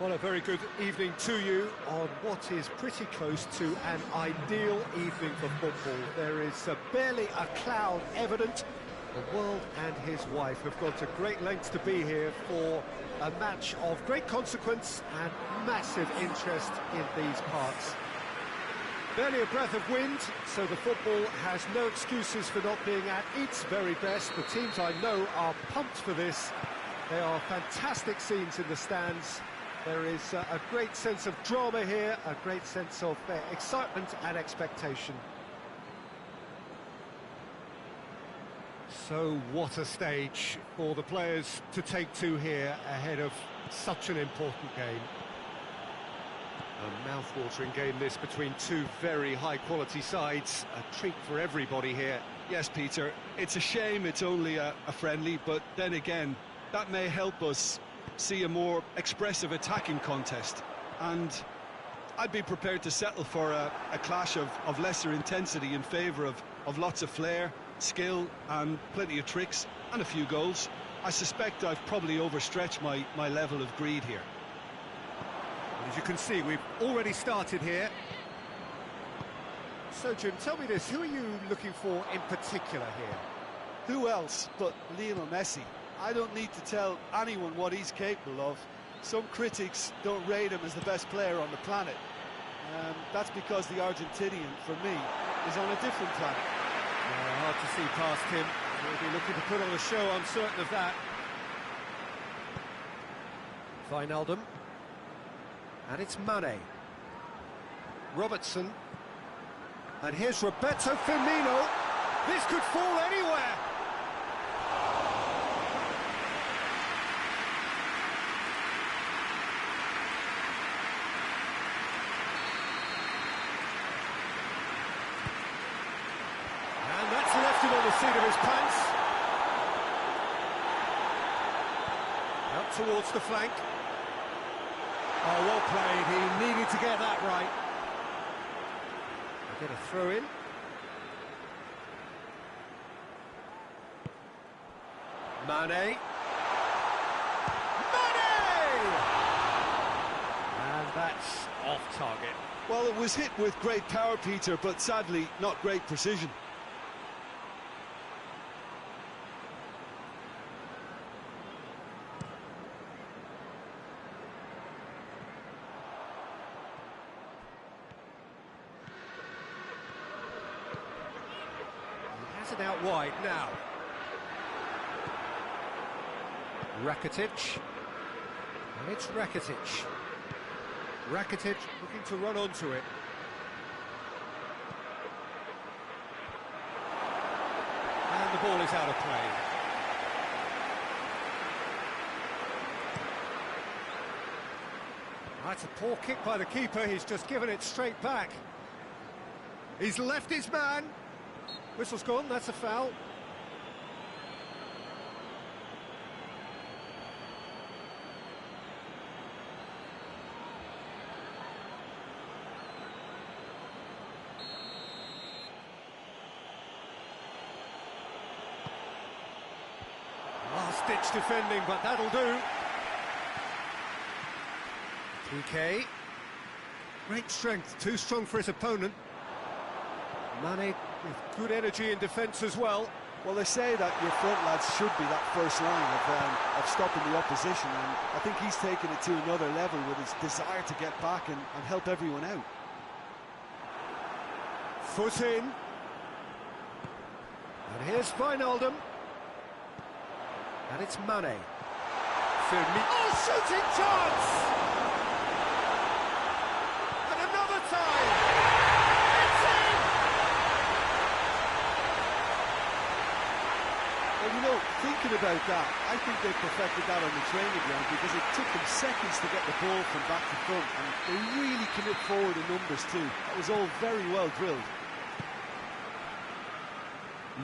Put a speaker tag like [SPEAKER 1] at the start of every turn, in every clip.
[SPEAKER 1] Well, a very good evening to you on what is pretty close to an ideal evening for football. There is barely a cloud evident. The world and his wife have gone to great lengths to be here for a match of great consequence and massive interest in these parts. Barely a breath of wind, so the football has no excuses for not being at its very best. The teams I know are pumped for this. There are fantastic scenes in the stands. There is a great sense of drama here, a great sense of excitement and expectation. So what a stage for the players to take to here ahead of such an important game. A mouth-watering game this between two very high-quality sides. A treat for everybody here.
[SPEAKER 2] Yes, Peter, it's a shame it's only a friendly, but then again, that may help us see a more expressive attacking contest, and I'd be prepared to settle for a clash of lesser intensity in favour of lots of flair, skill and plenty of tricks and a few goals. I suspect I've probably overstretched my level of greed here.
[SPEAKER 1] As you can see, we've already started here. So Jim, tell me this, who are you looking for in particular here?
[SPEAKER 2] Who else but Lionel Messi? I don't need to tell anyone what he's capable of. Some critics don't rate him as the best player on the planet. That's because the Argentinian, for me, is on a different planet.
[SPEAKER 1] Hard to see past him. He'll be looking to put on a show, I'm certain of that. Wijnaldum. And it's Mane. Robertson. And here's Roberto Firmino. This could fall anywhere. Left him on the seat of his pants. Out towards the flank. Oh, well played. He needed to get that right. Get a throw in. Mane. Mane! And that's off target.
[SPEAKER 2] Well, it was hit with great power, Peter, but sadly not great precision.
[SPEAKER 1] It out wide now. Rakitic. And it's Rakitic. Rakitic looking to run onto it. And the ball is out of play. That's a poor kick by the keeper. He's just given it straight back. He's left his man. Whistle's gone, that's a foul. Last-ditch defending, but that'll do. PK. Great strength, too strong for his opponent. Mane with good energy in defence as well.
[SPEAKER 2] Well, they say that your front lads should be that first line of stopping the opposition, and I think he's taken it to another level with his desire to get back and help everyone out.
[SPEAKER 1] Foot in. And here's Wijnaldum. And it's Mane. Oh, shooting chance! And another time!
[SPEAKER 2] Well, you know, thinking about that, I think they perfected that on the training ground because it took them seconds to get the ball from back to front, and they really commit forward in numbers too. That was all very well drilled.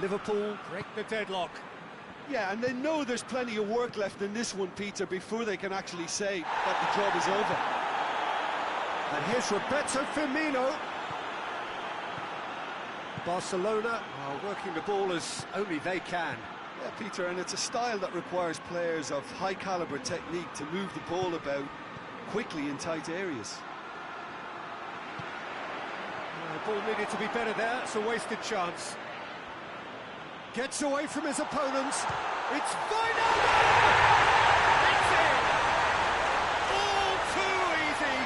[SPEAKER 1] Liverpool break the deadlock.
[SPEAKER 2] Yeah, and they know there's plenty of work left in this one, Peter, before they can actually say that the job is over.
[SPEAKER 1] And here's Roberto Firmino. Barcelona are working the ball as only they can.
[SPEAKER 2] Yeah, Peter, and it's a style that requires players of high-caliber technique to move the ball about quickly in tight areas.
[SPEAKER 1] The ball needed to be better there, it's a wasted chance. Gets away from his opponents, it's final! It's in! All too easy,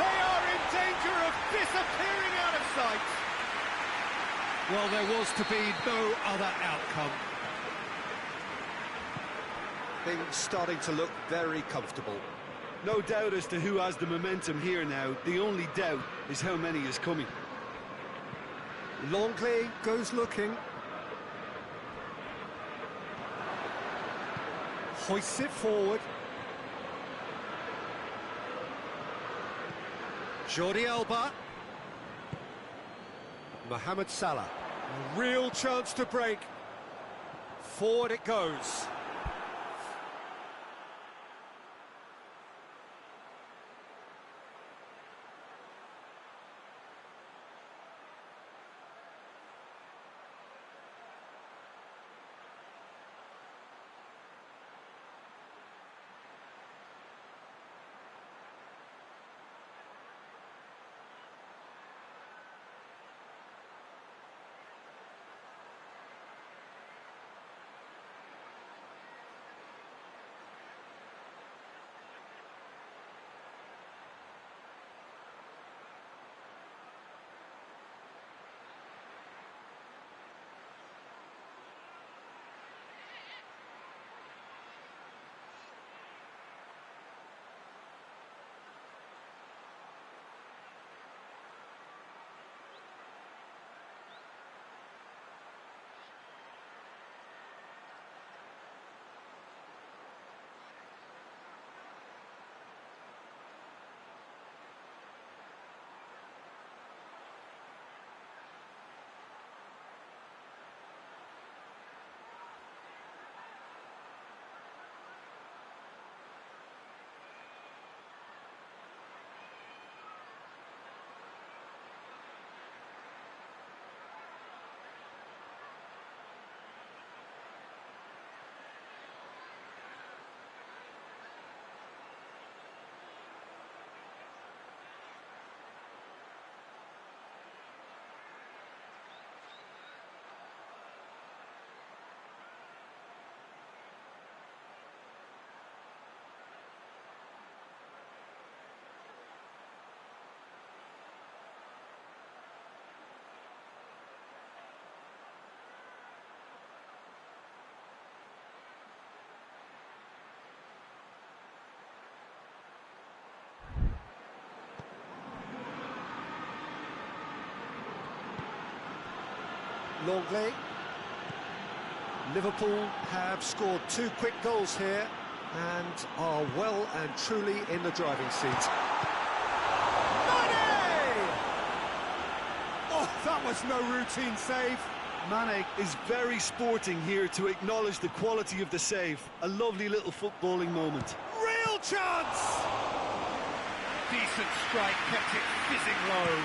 [SPEAKER 1] they are in danger of disappearing out of sight. Well, there was to be no other outcome. Things starting to look very comfortable.
[SPEAKER 2] No doubt as to who has the momentum here now. The only doubt is how many is coming.
[SPEAKER 1] Longley goes looking. Hoists it forward. Jordi Alba. Mohamed Salah. A real chance to break. Forward it goes. Longley. Liverpool have scored 2 quick goals here and are well and truly in the driving seat. Mane! Oh, that was no routine save.
[SPEAKER 2] Mane is very sporting here to acknowledge the quality of the save. A lovely little footballing moment.
[SPEAKER 1] Real chance! Decent strike, kept it fizzing low.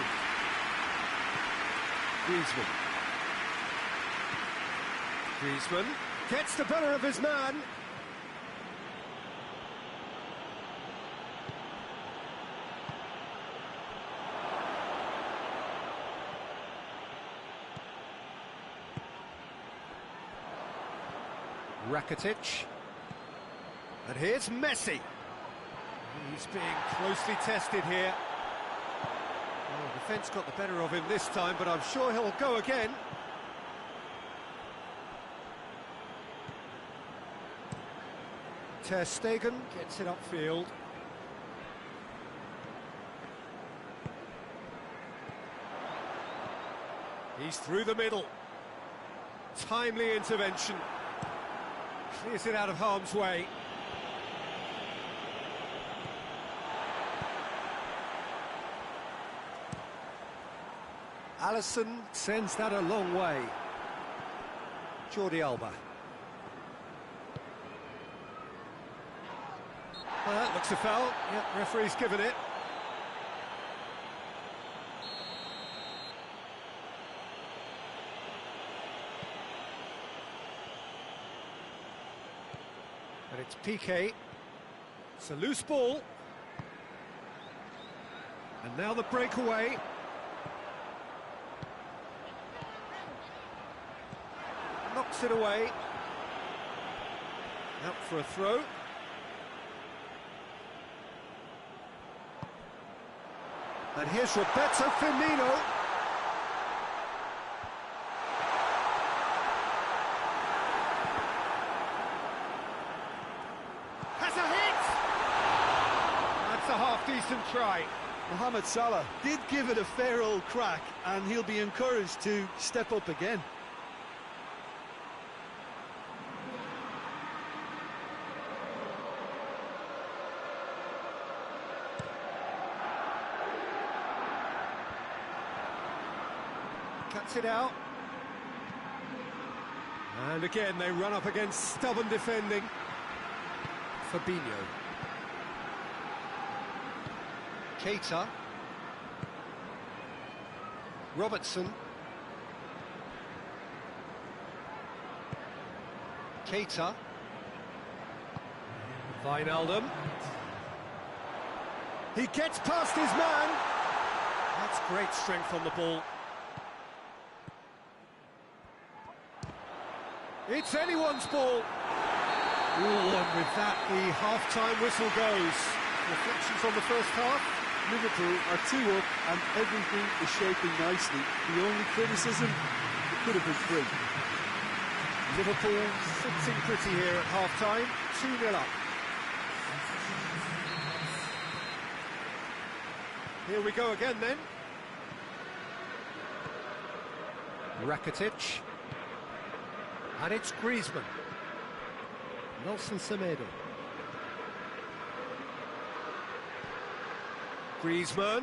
[SPEAKER 1] Griezmann gets the better of his man. Rakitic. And here's Messi. He's being closely tested here. Oh, defence got the better of him this time, but I'm sure he'll go again. Ter Stegen gets it upfield. He's through the middle. Timely intervention. Clears it out of harm's way. Alisson sends that a long way. Jordi Alba. Well, that looks a foul. Yep, referee's given it. And it's Piqué. It's a loose ball. Now the breakaway. Knocks it away. Out for a throw. And here's Roberto Firmino. Has a hit! That's a half-decent try.
[SPEAKER 2] Mohamed Salah did give it a fair old crack, and he'll be encouraged to step up again.
[SPEAKER 1] Cuts it out. And again, they run up against stubborn defending. Fabinho. Keita. Robertson. Keita. Wijnaldum. He gets past his man. That's great strength on the ball. It's anyone's ball. Ooh, and with that, the half-time whistle goes. Reflections on the first half?
[SPEAKER 2] Liverpool are 2 up and everything is shaping nicely. The only criticism, it could have been 3.
[SPEAKER 1] Liverpool sitting pretty here at half-time, 2-0 up. Here we go again then. Rakitic. And it's Griezmann. Nelson Semedo. Griezmann.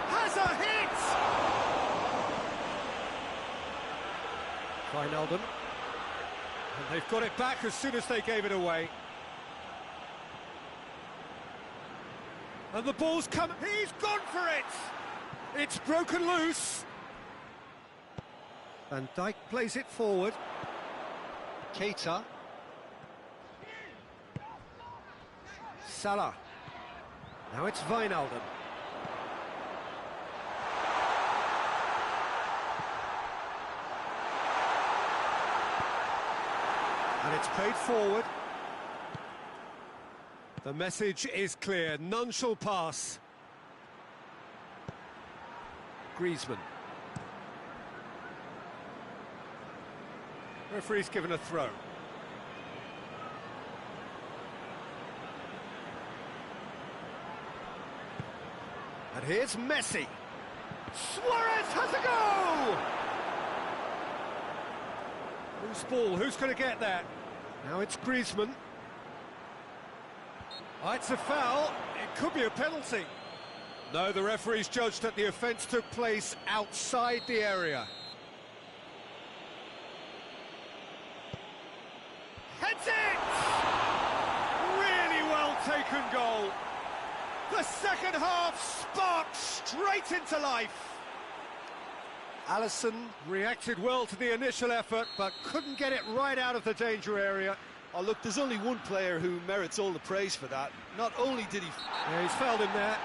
[SPEAKER 1] Has a hit! Wijnaldum. And they've got it back as soon as they gave it away. And the ball's come. He's gone for it! It's broken loose. Van Dijk plays it forward. Keita. Salah. Now it's Wijnaldum. And it's played forward. The message is clear. None shall pass. Griezmann. Referee's given a throw. And here's Messi. Suarez has a go! Whose ball? Who's going to get that? Now it's Griezmann. Oh, it's a foul. It could be a penalty. No, the referee's judged that the offence took place outside the area. Heads it! Really well taken goal. The second half sparked straight into life. Alisson reacted well to the initial effort, but couldn't get it right out of the danger area.
[SPEAKER 2] Oh, look, there's only one player who merits all the praise for that. Not only did he...
[SPEAKER 1] Yeah, he's fouled him there.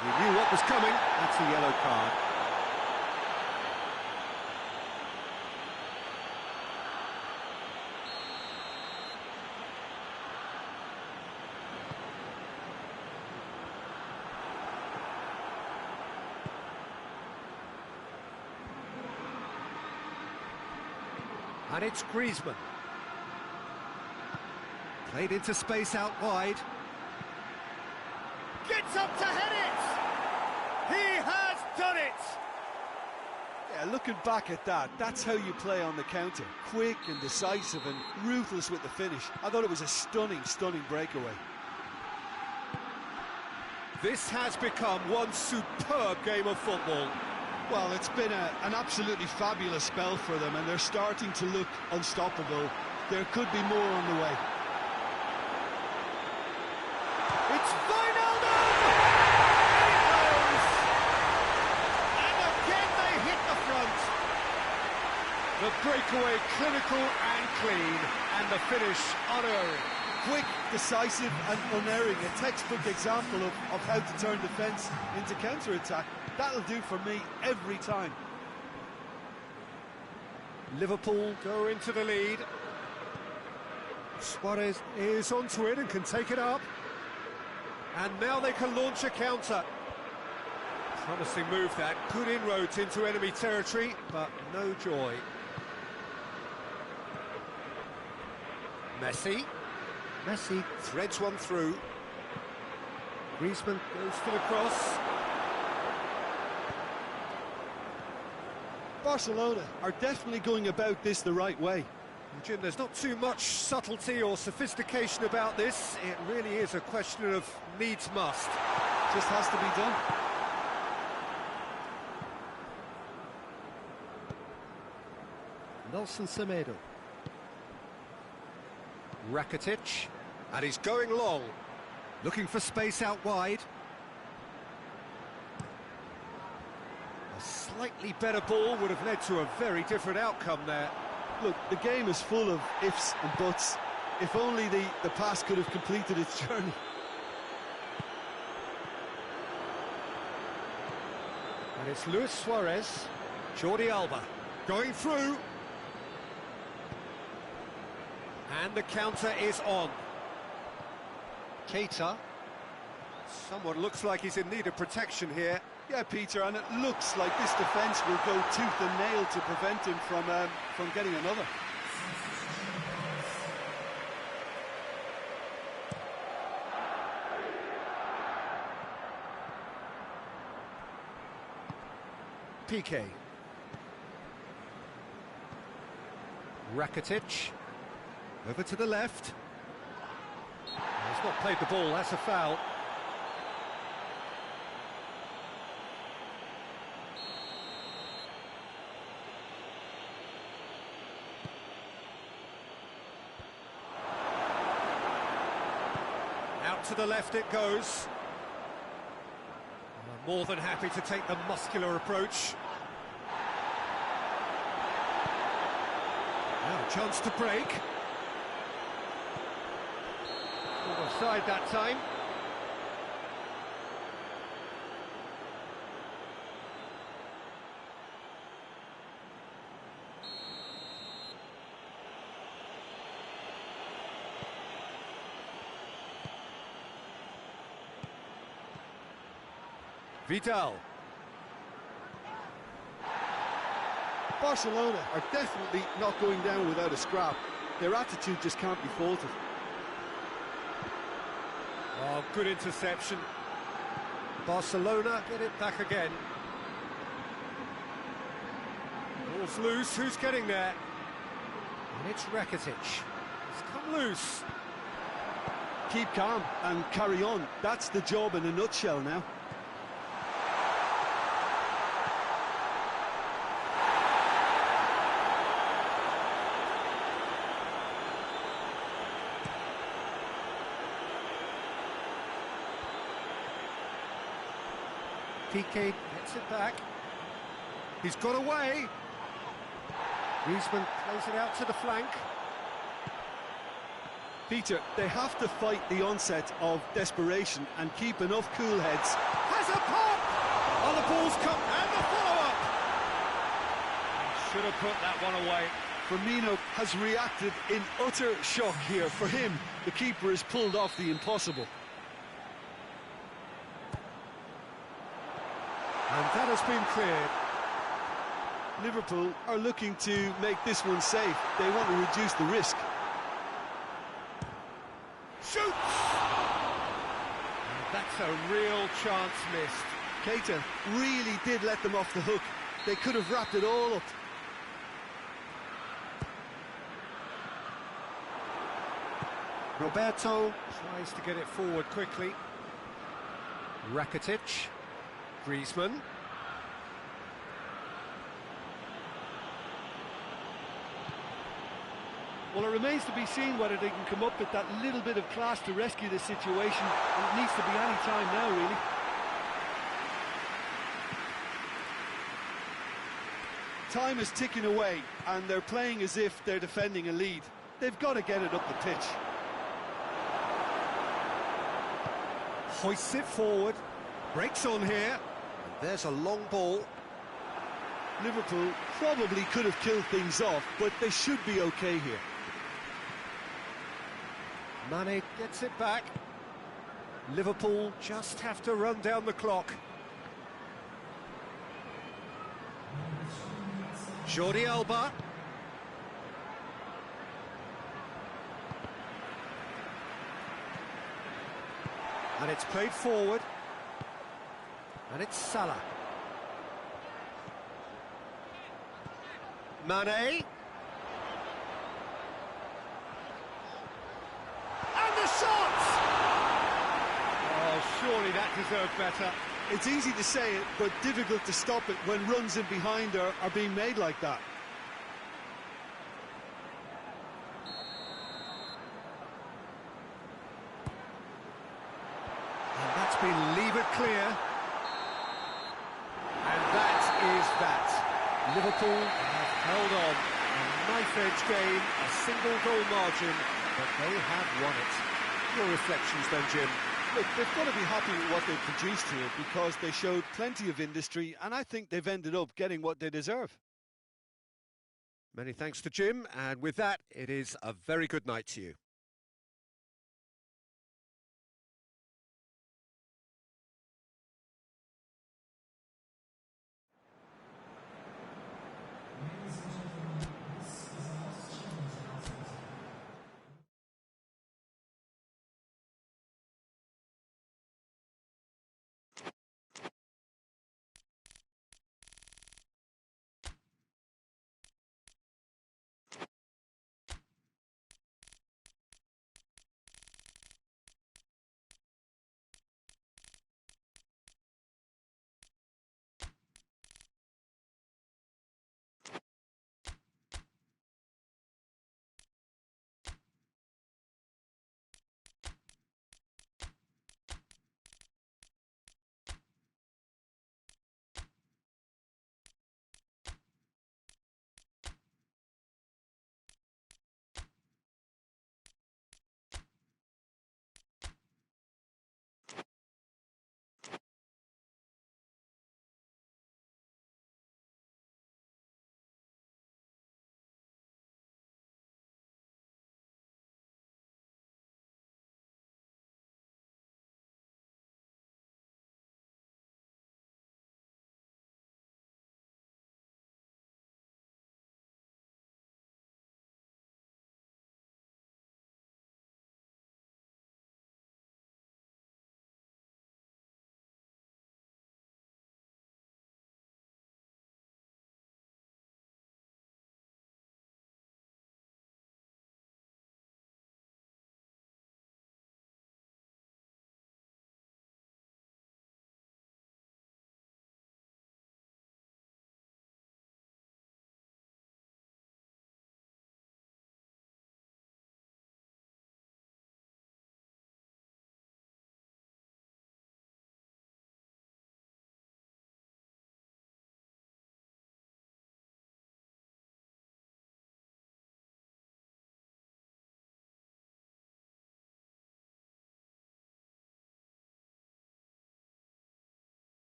[SPEAKER 1] He knew what was coming. That's a yellow card. And it's Griezmann. Played into space out wide. Gets up to head it! He has done it!
[SPEAKER 2] Yeah, looking back at that, that's how you play on the counter. Quick and decisive and ruthless with the finish. I thought it was a stunning, stunning breakaway.
[SPEAKER 1] This has become one superb game of football.
[SPEAKER 2] Well, it's been an absolutely fabulous spell for them, and they're starting to look unstoppable. There could be more on the way.
[SPEAKER 1] It's Wijnaldum! And it goes! And again they hit the front. The breakaway clinical and clean, and the finish unerring.
[SPEAKER 2] Quick, decisive and unerring, a textbook example of how to turn defence into counter-attack. That'll do for me every time.
[SPEAKER 1] Liverpool go into the lead. Suarez is onto it and can take it up. And now they can launch a counter. Promising move that, good inroads into enemy territory, but no joy. Messi threads one through. Griezmann goes for the cross.
[SPEAKER 2] Barcelona are definitely going about this the right way.
[SPEAKER 1] Jim, there's not too much subtlety or sophistication about this. It really is a question of needs must.
[SPEAKER 2] Just has to be done.
[SPEAKER 1] Nelson Semedo. Rakitic. And he's going long. Looking for space out wide. A slightly better ball would have led to a very different outcome there.
[SPEAKER 2] Look, the game is full of ifs and buts. If only the pass could have completed its journey.
[SPEAKER 1] And it's Luis Suarez, Jordi Alba, going through. And the counter is on. Keita. Someone looks like he's in need of protection here.
[SPEAKER 2] Yeah, Peter, and it looks like this defence will go tooth and nail to prevent him from getting another.
[SPEAKER 1] Piqué. Rakitic. Over to the left. He's not played the ball, that's a foul. Out to the left it goes. More than happy to take the muscular approach. Now a chance to break. Offside that time. Vidal.
[SPEAKER 2] Barcelona are definitely not going down without a scrap. Their attitude just can't be faulted.
[SPEAKER 1] Oh, good interception. Barcelona get it back again. Ball's loose, who's getting there? And it's Rakitic. It's come loose.
[SPEAKER 2] Keep calm and carry on. That's the job in a nutshell now.
[SPEAKER 1] Piqué gets it back. He's got away. Griezmann plays it out to the flank.
[SPEAKER 2] Peter, they have to fight the onset of desperation and keep enough cool heads.
[SPEAKER 1] Has a pop! Oh, the ball's come, and the follow-up! Should have put that one away.
[SPEAKER 2] Firmino has reacted in utter shock here. For him, the keeper has pulled off the impossible.
[SPEAKER 1] And that has been cleared.
[SPEAKER 2] Liverpool are looking to make this one safe. They want to reduce the risk.
[SPEAKER 1] Shoots! And that's a real chance missed.
[SPEAKER 2] Keita really did let them off the hook. They could have wrapped it all up.
[SPEAKER 1] Roberto tries to get it forward quickly. Rakitic. Griezmann.
[SPEAKER 2] Well, it remains to be seen whether they can come up with that little bit of class to rescue the situation, and it needs to be any time now, really. Time is ticking away, and they're playing as if they're defending a lead. They've got to get it up the pitch.
[SPEAKER 1] Hoists it forward, breaks on here, and there's a long ball.
[SPEAKER 2] Liverpool probably could have killed things off, but they should be okay here.
[SPEAKER 1] Mane gets it back. Liverpool just have to run down the clock. Jordi Alba. And it's played forward. And it's Salah. Mane. And the shot! Oh, surely that deserved better.
[SPEAKER 2] It's easy to say it, but difficult to stop it when runs in behind are being made like that.
[SPEAKER 1] And that's been levered clear. And that is that. Liverpool have held on. A knife-edge game, a single goal margin, but they have won it. Your reflections then, Jim?
[SPEAKER 2] Look, they've got to be happy with what they've produced here because they showed plenty of industry, and I think they've ended up getting what they deserve.
[SPEAKER 1] Many thanks to Jim, and with that, it is a very good night to you.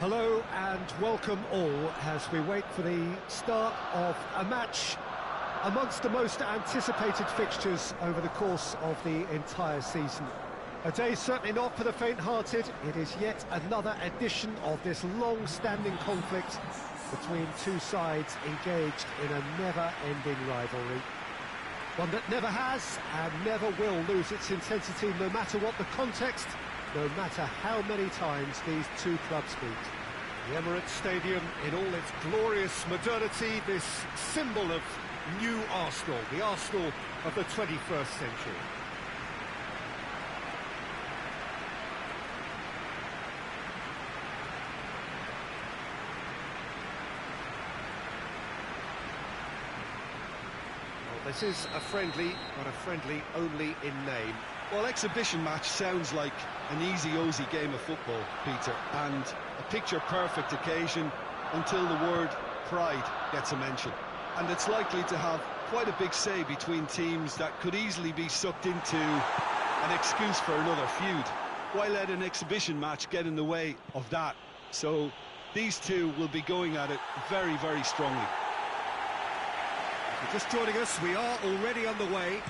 [SPEAKER 1] Hello and welcome all as we wait for the start of a match amongst the most anticipated fixtures over the course of the entire season. A day certainly not for the faint-hearted. It is yet another edition of this long-standing conflict between two sides engaged in a never-ending rivalry. One that never has and never will lose its intensity, no matter what the context, no matter how many times these two clubs meet. The Emirates Stadium in all its glorious modernity, this symbol of new Arsenal, the Arsenal of the 21st century. Well, this is a friendly, but a friendly only in name.
[SPEAKER 2] Well, exhibition match sounds like an easy-ozy game of football, Peter, and a picture-perfect occasion until the word pride gets a mention. And it's likely to have quite a big say between teams that could easily be sucked into an excuse for another feud. Why let an exhibition match get in the way of that? So these two will be going at it very, very strongly.
[SPEAKER 1] If you're just joining us, we are already underway.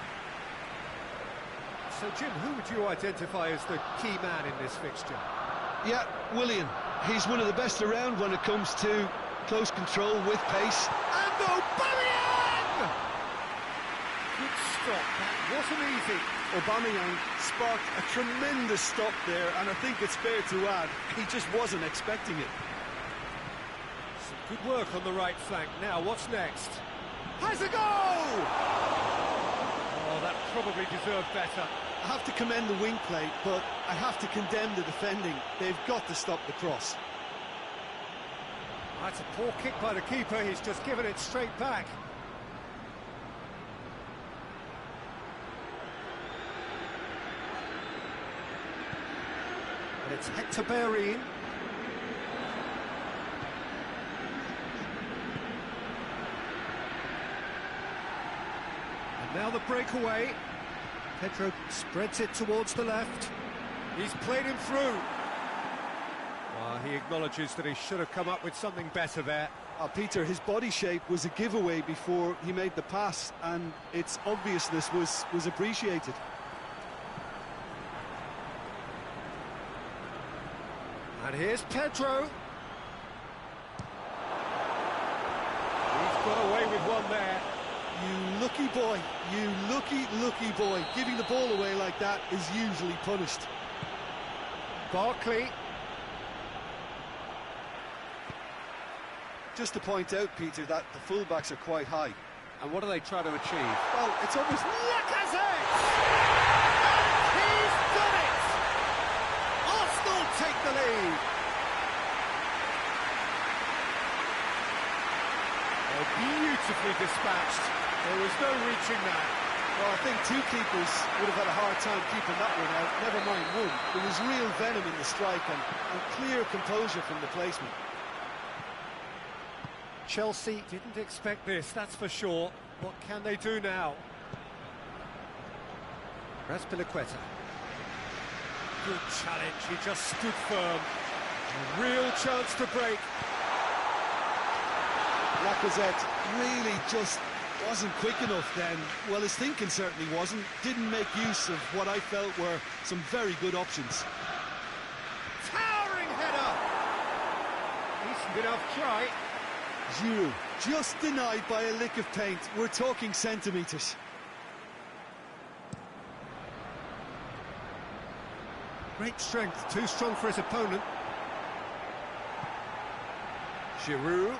[SPEAKER 1] So, Jim, who would you identify as the key man in this fixture?
[SPEAKER 2] Yeah, Willian. He's one of the best around when it comes to close control with pace.
[SPEAKER 1] And Aubameyang! Good stop, that wasn't easy.
[SPEAKER 2] Aubameyang sparked a tremendous stop there, and I think it's fair to add, he just wasn't expecting it.
[SPEAKER 1] Some good work on the right flank. Now, what's next? Has a goal! Oh, that probably deserved better.
[SPEAKER 2] I have to commend the wing play, but I have to condemn the defending. They've got to stop the cross.
[SPEAKER 1] That's a poor kick by the keeper. He's just given it straight back. And it's Hector Bellerin. And now the breakaway. Pedro spreads it towards the left. He's played him through. Well, he acknowledges that he should have come up with something better there.
[SPEAKER 2] Peter, his body shape was a giveaway before he made the pass, and its obviousness was appreciated.
[SPEAKER 1] And here's Pedro. He's got away with one there.
[SPEAKER 2] You lucky boy, you lucky boy. Giving the ball away like that is usually punished.
[SPEAKER 1] Barkley.
[SPEAKER 2] Just to point out, Peter, that the fullbacks are quite high.
[SPEAKER 1] And what do they try to achieve?
[SPEAKER 2] Well, it's almost...
[SPEAKER 1] Lacazette! He's done it! Arsenal take the lead. Oh, beautifully dispatched. There was no reaching that.
[SPEAKER 2] Well, I think two keepers would have had a hard time keeping that one out, never mind one. There was real venom in the strike and clear composure from the placement.
[SPEAKER 1] Chelsea didn't expect this, that's for sure. What can they do now? Raspilicueta. Good challenge, he just stood firm. A real chance to break.
[SPEAKER 2] Lacazette really just wasn't quick enough then. Well, his thinking certainly wasn't. Didn't make use of what I felt were some very good options.
[SPEAKER 1] Towering header! Decent enough try.
[SPEAKER 2] Giroud, just denied by a lick of paint. We're talking centimetres.
[SPEAKER 1] Great strength, too strong for his opponent. Giroud.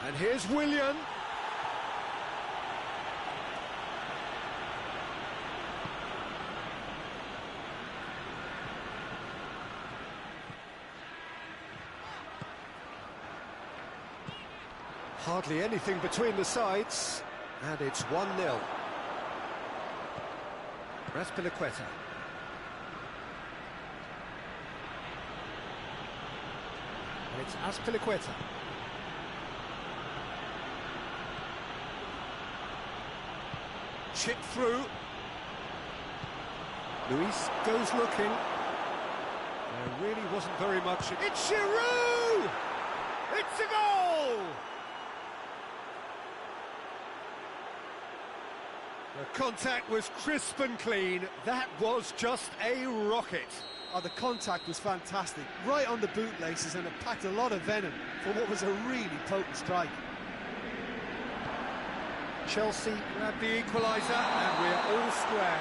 [SPEAKER 1] And here's Willian. Hardly anything between the sides, and it's 1-0. Raspilicueta. And it's Azpilicueta. Chip through. Luis goes looking. There really wasn't very much. It's Giroud! It's a goal! The contact was crisp and clean. That was just a rocket.
[SPEAKER 2] Oh, the contact was fantastic, right on the bootlaces, and it packed a lot of venom for what was a really potent strike.
[SPEAKER 1] Chelsea grabbed the equaliser, and we're all square.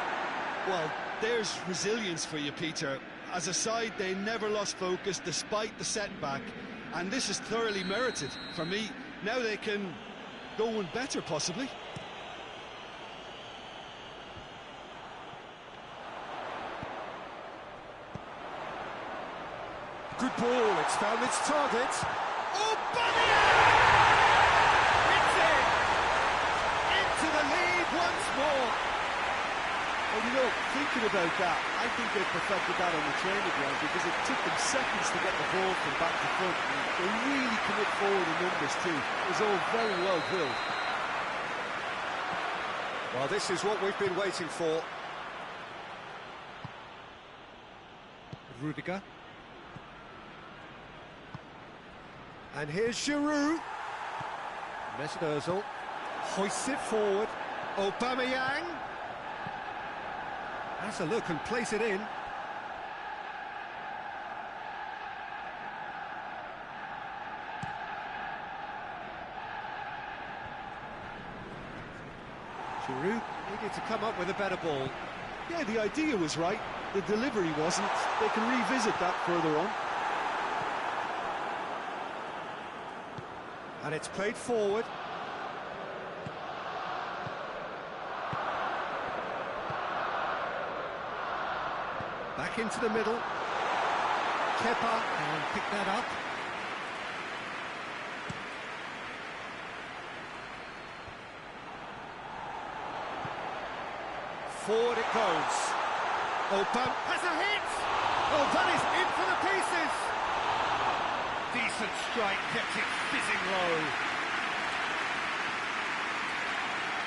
[SPEAKER 2] Well, there's resilience for you, Peter. As a side, they never lost focus despite the setback, and this is thoroughly merited for me. Now they can go one better, possibly.
[SPEAKER 1] Good ball, it's found its target. Oh, Bunny! It's in! Into the lead once more.
[SPEAKER 2] Well, you know, thinking about that, I think they perfected that on the training ground because it took them seconds to get the ball from back to front. They really commit forward in numbers too. It was all very well drilled.
[SPEAKER 1] Well, this is what we've been waiting for. Rudiger. And here's Giroud. Mesut Ozil hoists it forward. Aubameyang has a look and plays it in. Giroud needed to come up with a better ball.
[SPEAKER 2] Yeah, the idea was right. The delivery wasn't. They can revisit that further on.
[SPEAKER 1] And it's played forward. Back into the middle. Kepa and pick that up. Forward it goes. Aubameyang has a hit! Oh, that is in for the pieces! Decent strike, kept it fizzing low.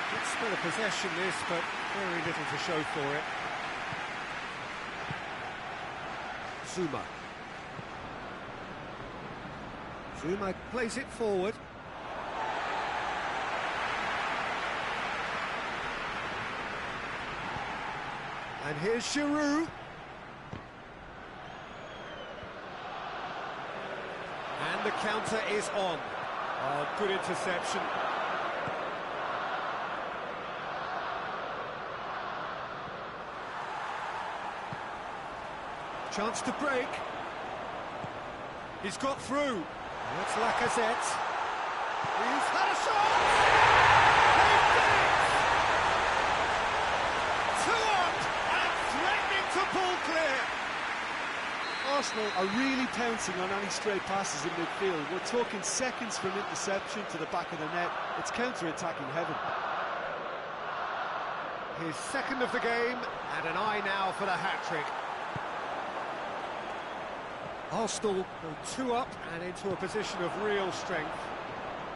[SPEAKER 1] Good spell of possession this, but very little to show for it. Zuma plays it forward. And here's Giroud. And the counter is on. Oh, good interception. Chance to break. He's got through. That's Lacazette. He's had a shot! They've done it! 2 up and threatening to pull clear.
[SPEAKER 2] Arsenal are really pouncing on any stray passes in midfield. We're talking seconds from interception to the back of the net. It's counter-attacking heaven.
[SPEAKER 1] His second of the game, and an eye now for the hat-trick. Arsenal go 2 up and into a position of real strength.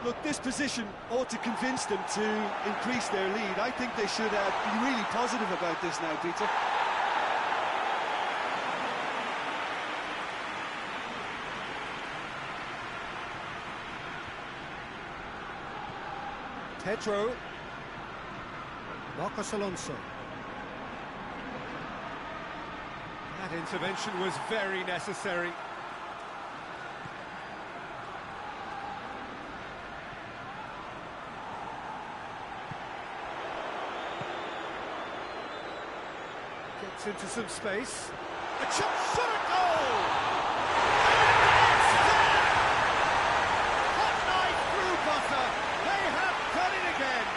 [SPEAKER 2] Look, this position ought to convince them to increase their lead. I think they should be really positive about this now, Peter.
[SPEAKER 1] Pedro. Marcos Alonso. That intervention was very necessary. Gets into some space. A chance shot at goal! And it's there! Hot knife through butter. They have done it again.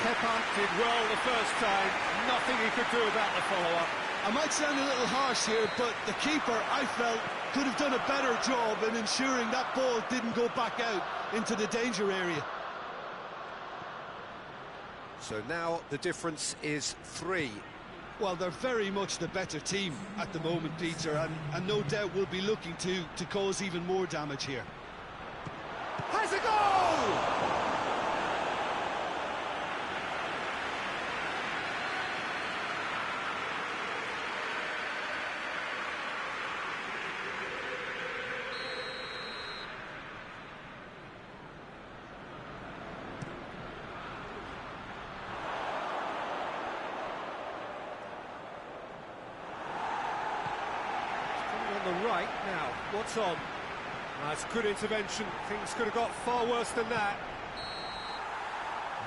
[SPEAKER 1] Kepa did well the first time. Nothing he could do about the follow-up.
[SPEAKER 2] I might sound a little harsh here, but the keeper, I felt, could have done a better job in ensuring that ball didn't go back out into the danger area.
[SPEAKER 1] So now the difference is 3.
[SPEAKER 2] Well, they're very much the better team at the moment, Peter, and no doubt will be looking to cause even more damage here.
[SPEAKER 1] Has a goal! the right. Now, what's on? That's good intervention. Things could have got far worse than that.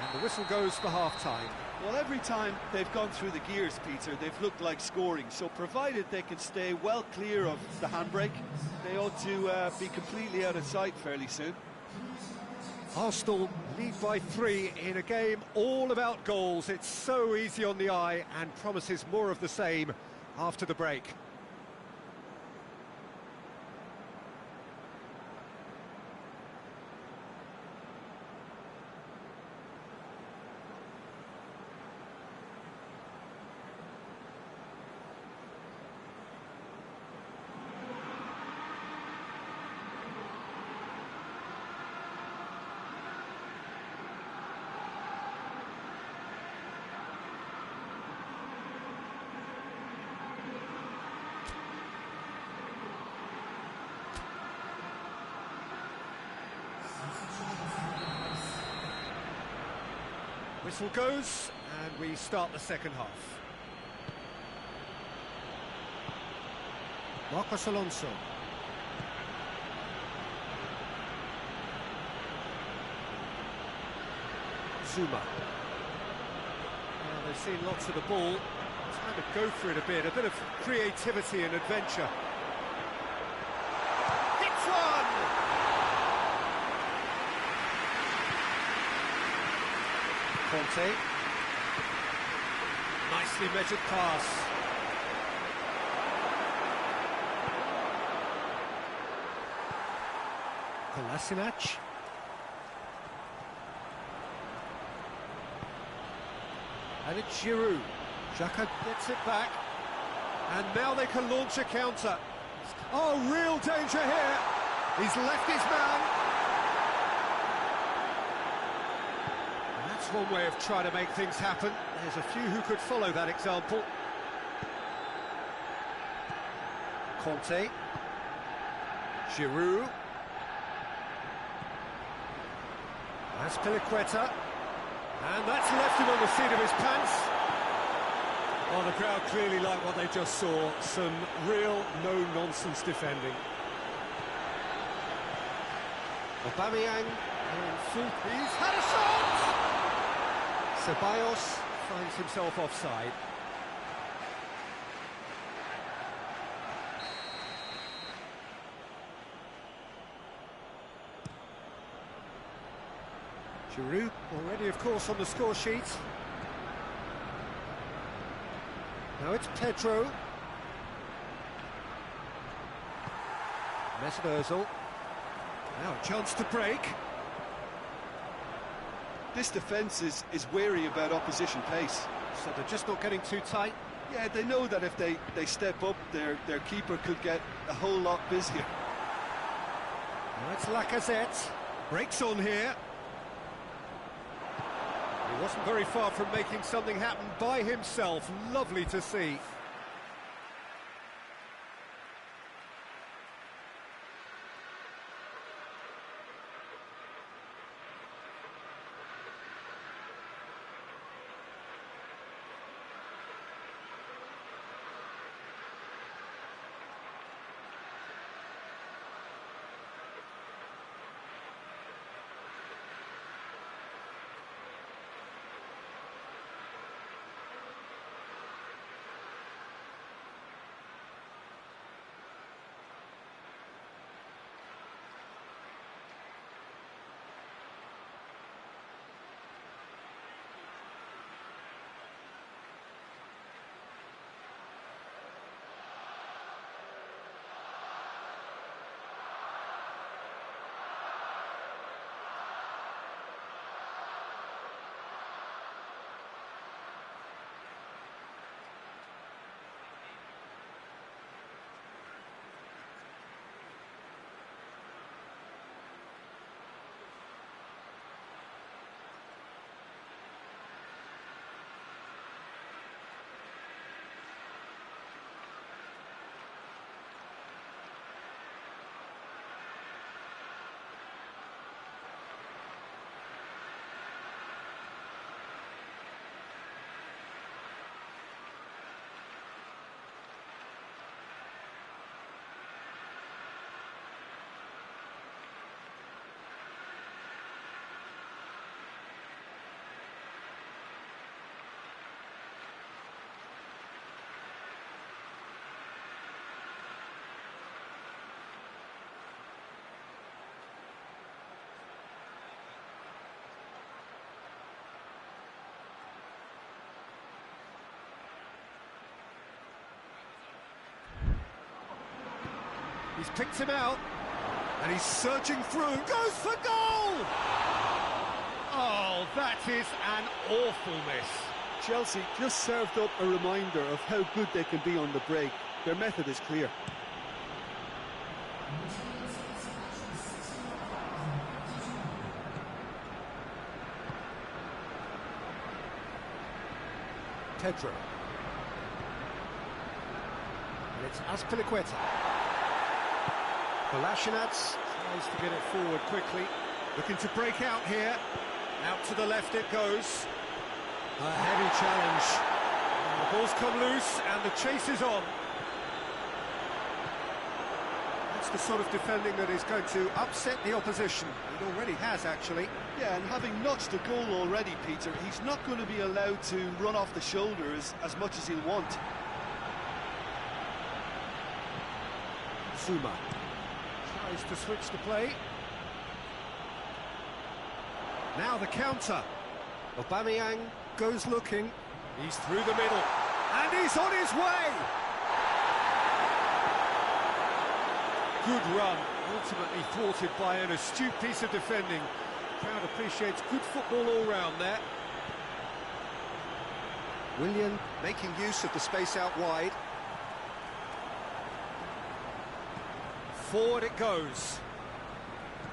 [SPEAKER 1] And the whistle goes for half-time.
[SPEAKER 2] Well, every time they've gone through the gears, Peter, they've looked like scoring. So provided they can stay well clear of the handbrake, they ought to be completely out of sight fairly soon.
[SPEAKER 1] Arsenal lead by 3 in a game all about goals. It's so easy on the eye and promises more of the same after the break. Whistle goes, and we start the second half. Marcos Alonso. Zuma. Now they've seen lots of the ball. Trying to go for it a bit of creativity and adventure. Hits one! Conte. Nicely measured pass. Kolasinac. And it's Giroud. Xhaka gets it back. And now they can launch a counter. Oh, real danger here. He's left his man. That's one way of trying to make things happen. There's a few who could follow that example. Conte. Giroud. That's Piliqueta. And that's left him on the seat of his pants. Oh, the crowd clearly like what they just saw. Some real no-nonsense defending. Aubameyang in full. He's had a shot! Ceballos finds himself offside. Giroud already, of course, on the score sheet. Now it's Pedro. Mesut Ozil. Now a chance to break.
[SPEAKER 2] This defence is wary about opposition pace.
[SPEAKER 1] So they're just not getting too tight.
[SPEAKER 2] Yeah, they know that if they step up, their keeper could get a whole lot busier.
[SPEAKER 1] Now it's Lacazette. Breaks on here. He wasn't very far from making something happen by himself. Lovely to see. He's picked him out, and he's surging through, goes for goal! Oh, that is an awful miss.
[SPEAKER 2] Chelsea just served up a reminder of how good they can be on the break. Their method is clear.
[SPEAKER 1] Pedro. And it's Azpilicueta. Kolasinac tries to get it forward quickly. Looking to break out here. Out to the left it goes. A heavy challenge. And the ball's come loose and the chase is on. That's the sort of defending that is going to upset the opposition. It already has, actually.
[SPEAKER 2] Yeah, and having notched a goal already, Peter, he's not going to be allowed to run off the shoulders as much as he'll want.
[SPEAKER 1] Zuma tries to switch the play. Now the counter. Aubameyang goes looking. He's through the middle. And he's on his way! Good run, ultimately thwarted by an astute piece of defending. Crowd appreciates good football all round there. Willian making use of the space out wide. Forward it goes.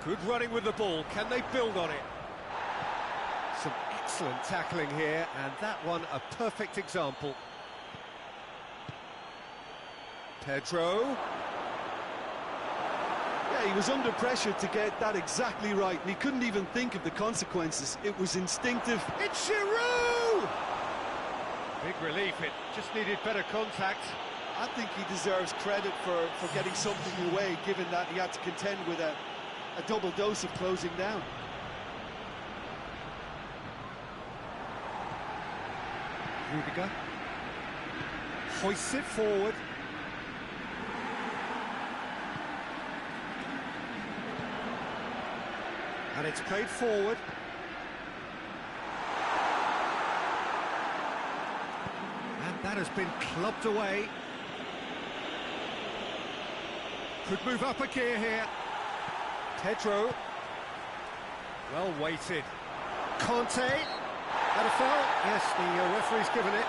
[SPEAKER 1] Good running with the ball. Can they build on it? Some excellent tackling here, and that one a perfect example. Pedro.
[SPEAKER 2] Yeah, he was under pressure to get that exactly right, and he couldn't even think of the consequences. It was instinctive.
[SPEAKER 1] It's Giroud! Big relief, it just needed better contact.
[SPEAKER 2] I think he deserves credit for getting something away, given that he had to contend with a double dose of closing down.
[SPEAKER 1] Rudiger hoists it forward. And it's played forward. And that has been clubbed away. Could move up a gear here. Pedro. Well weighted. Conte. That a foul? Yes, the referee's given it.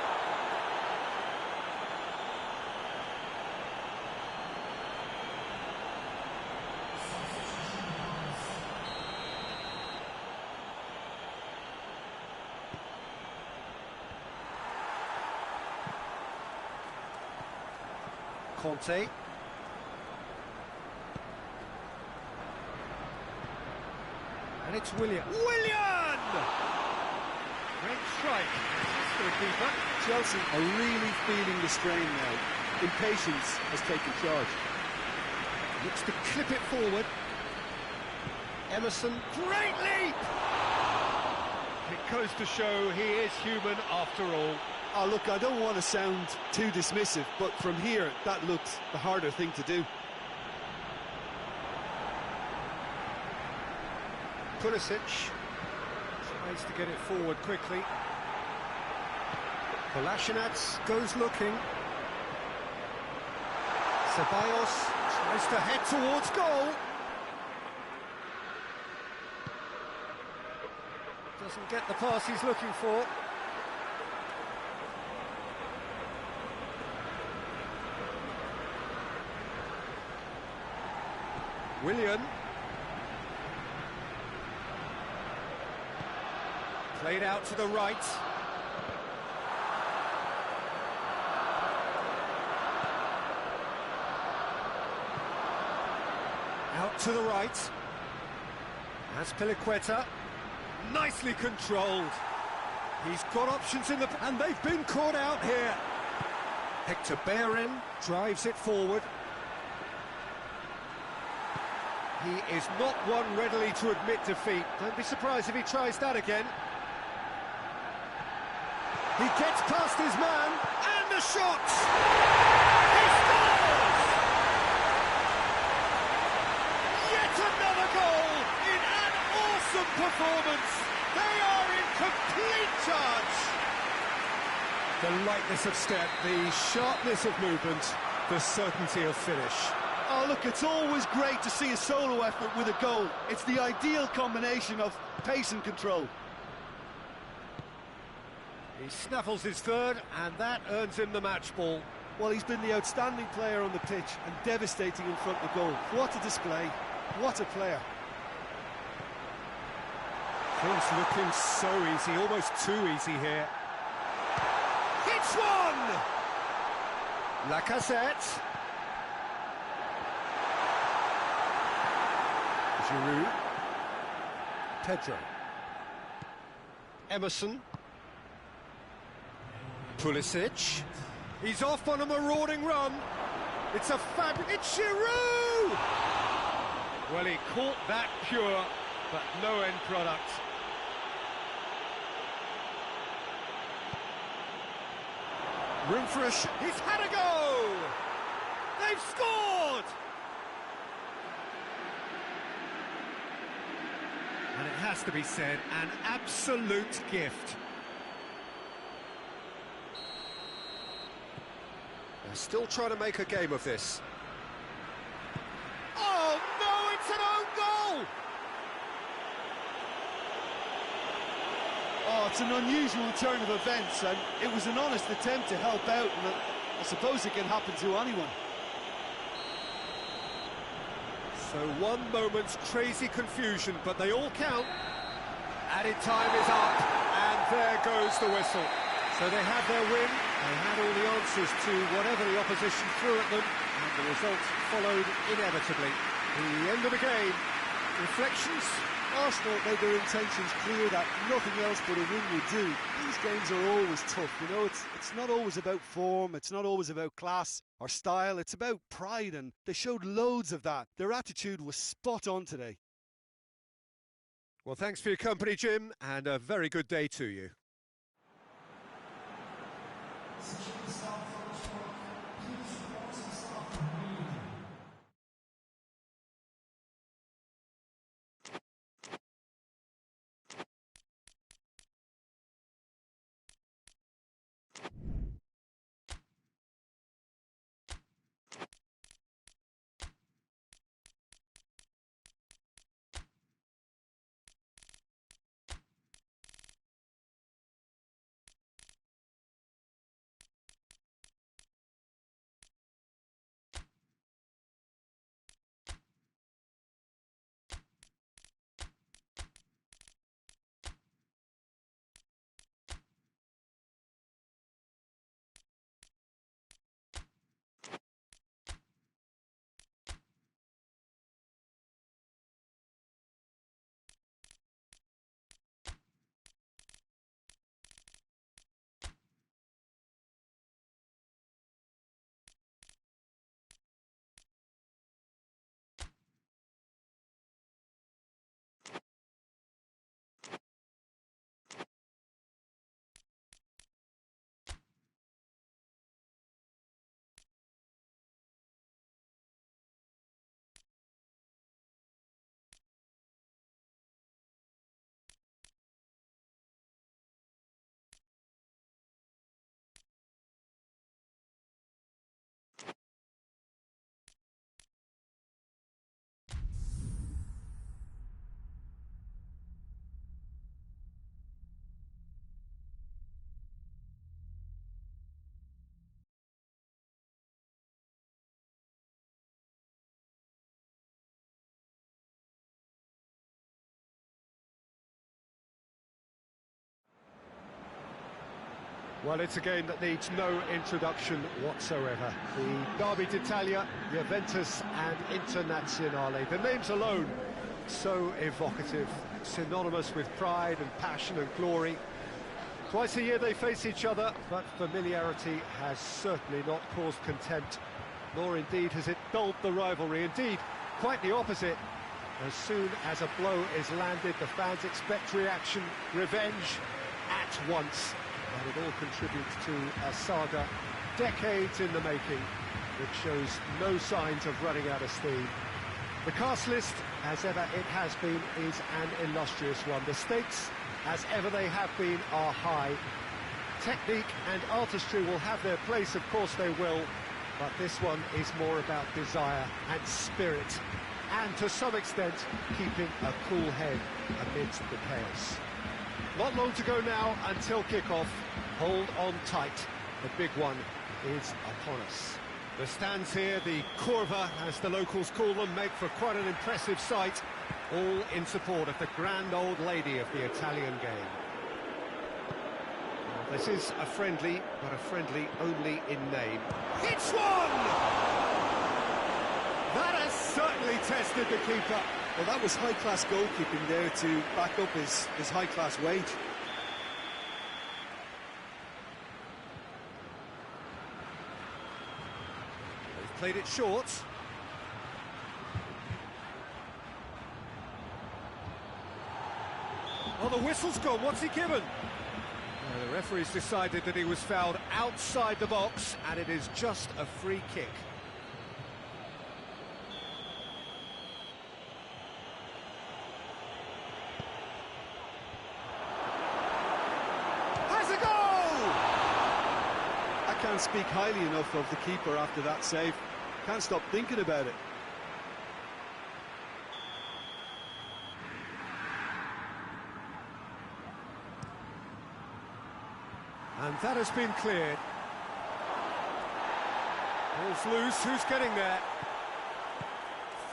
[SPEAKER 1] Conte. And it's Willian. Willian! Great strike. For the keeper.
[SPEAKER 2] Chelsea are really feeling the strain now. Impatience has taken charge.
[SPEAKER 1] Looks to clip it forward. Emerson. Great leap! It goes to show he is human after all.
[SPEAKER 2] Oh, look, I don't want to sound too dismissive, but from here, that looked the harder thing to do.
[SPEAKER 1] Pulisic tries to get it forward quickly. Kolasinac goes looking. Ceballos tries to head towards goal. Doesn't get the pass he's looking for. Willian. Played out to the right. Out to the right. Azpilicueta. Nicely controlled. He's got options in the... And they've been caught out here. Hector Bellerin drives it forward. He is not one readily to admit defeat. Don't be surprised if he tries that again. He gets past his man, and the shot! He scores! Yet another goal in an awesome performance. They are in complete charge. The lightness of step, the sharpness of movement, the certainty of finish.
[SPEAKER 2] Oh, look, it's always great to see a solo effort with a goal. It's the ideal combination of pace and control.
[SPEAKER 1] He snaffles his third, and that earns him the match ball.
[SPEAKER 2] Well, he's been the outstanding player on the pitch and devastating in front of goal. What a display, what a player.
[SPEAKER 1] Things looking so easy, almost too easy here. Hits one! Lacazette. Giroud. Pedro. Emerson. Pulisic. He's off on a marauding run. It's a fabulous... It's Giroud! Well, he caught that pure, but no end product. Room for a shot. He's had a go! They've scored! And it has to be said, an absolute gift. They're still trying to make a game of this. Oh, no, it's an own goal!
[SPEAKER 2] Oh, it's an unusual turn of events, and it was an honest attempt to help out, and I suppose it can happen to anyone.
[SPEAKER 1] So one moment's crazy confusion, but they all count. Added time is up, and there goes the whistle. So they have their win, they had all the answers to whatever the opposition threw at them, and the result followed inevitably. The end of the game. Reflections?
[SPEAKER 2] Arsenal made their intentions clear that nothing else but a win would do. These games are always tough, you know, it's not always about form, it's not always about class or style, it's about pride, and they showed loads of that. Their attitude was spot on today.
[SPEAKER 1] Well, thanks for your company, Jim, and a very good day to you. Well, it's a game that needs no introduction whatsoever. The Derby d'Italia, Juventus and Internazionale. The names alone, so evocative, synonymous with pride and passion and glory. Twice a year they face each other, but familiarity has certainly not caused contempt, nor indeed has it dulled the rivalry. Indeed, quite the opposite. As soon as a blow is landed, the fans expect reaction, revenge, at once. And it all contributes to a saga decades in the making, which shows no signs of running out of steam. The cast list, as ever it has been, is an illustrious one. The stakes, as ever they have been, are high. Technique and artistry will have their place, of course they will, But this one is more about desire and spirit, and to some extent, keeping a cool head amidst the chaos. Not long to go now until kick-off. Hold on tight. The big one is upon us. The stands here, the curva, as the locals call them, make for quite an impressive sight, all in support of the grand old lady of the Italian game. Well, this is a friendly, but a friendly only in name. It's one! That has certainly tested the keeper.
[SPEAKER 2] Well, that was high-class goalkeeping there to back up his high-class wage.
[SPEAKER 1] They've played it short. Oh, the whistle's gone. What's he given? The referee's decided that he was fouled outside the box, and it is just a free kick. Has a goal!
[SPEAKER 2] I can't speak highly enough of the keeper after that save. Can't stop thinking about it.
[SPEAKER 1] And that has been cleared. Ball's loose, who's getting there?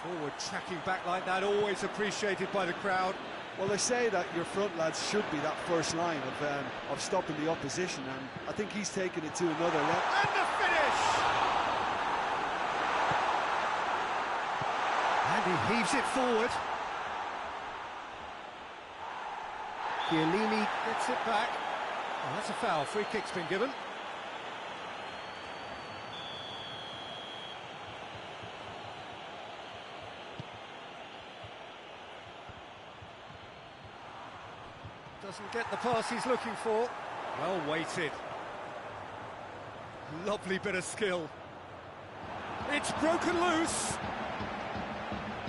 [SPEAKER 1] Forward tracking back like that, always appreciated by the crowd.
[SPEAKER 2] Well, they say that your front lads should be that first line of stopping the opposition, and I think he's taken it to another level.
[SPEAKER 1] And the finish! And he heaves it forward. Chiellini gets it back. Oh, that's a foul. Free kick's been given. Doesn't get the pass he's looking for. Well weighted. Lovely bit of skill. It's broken loose.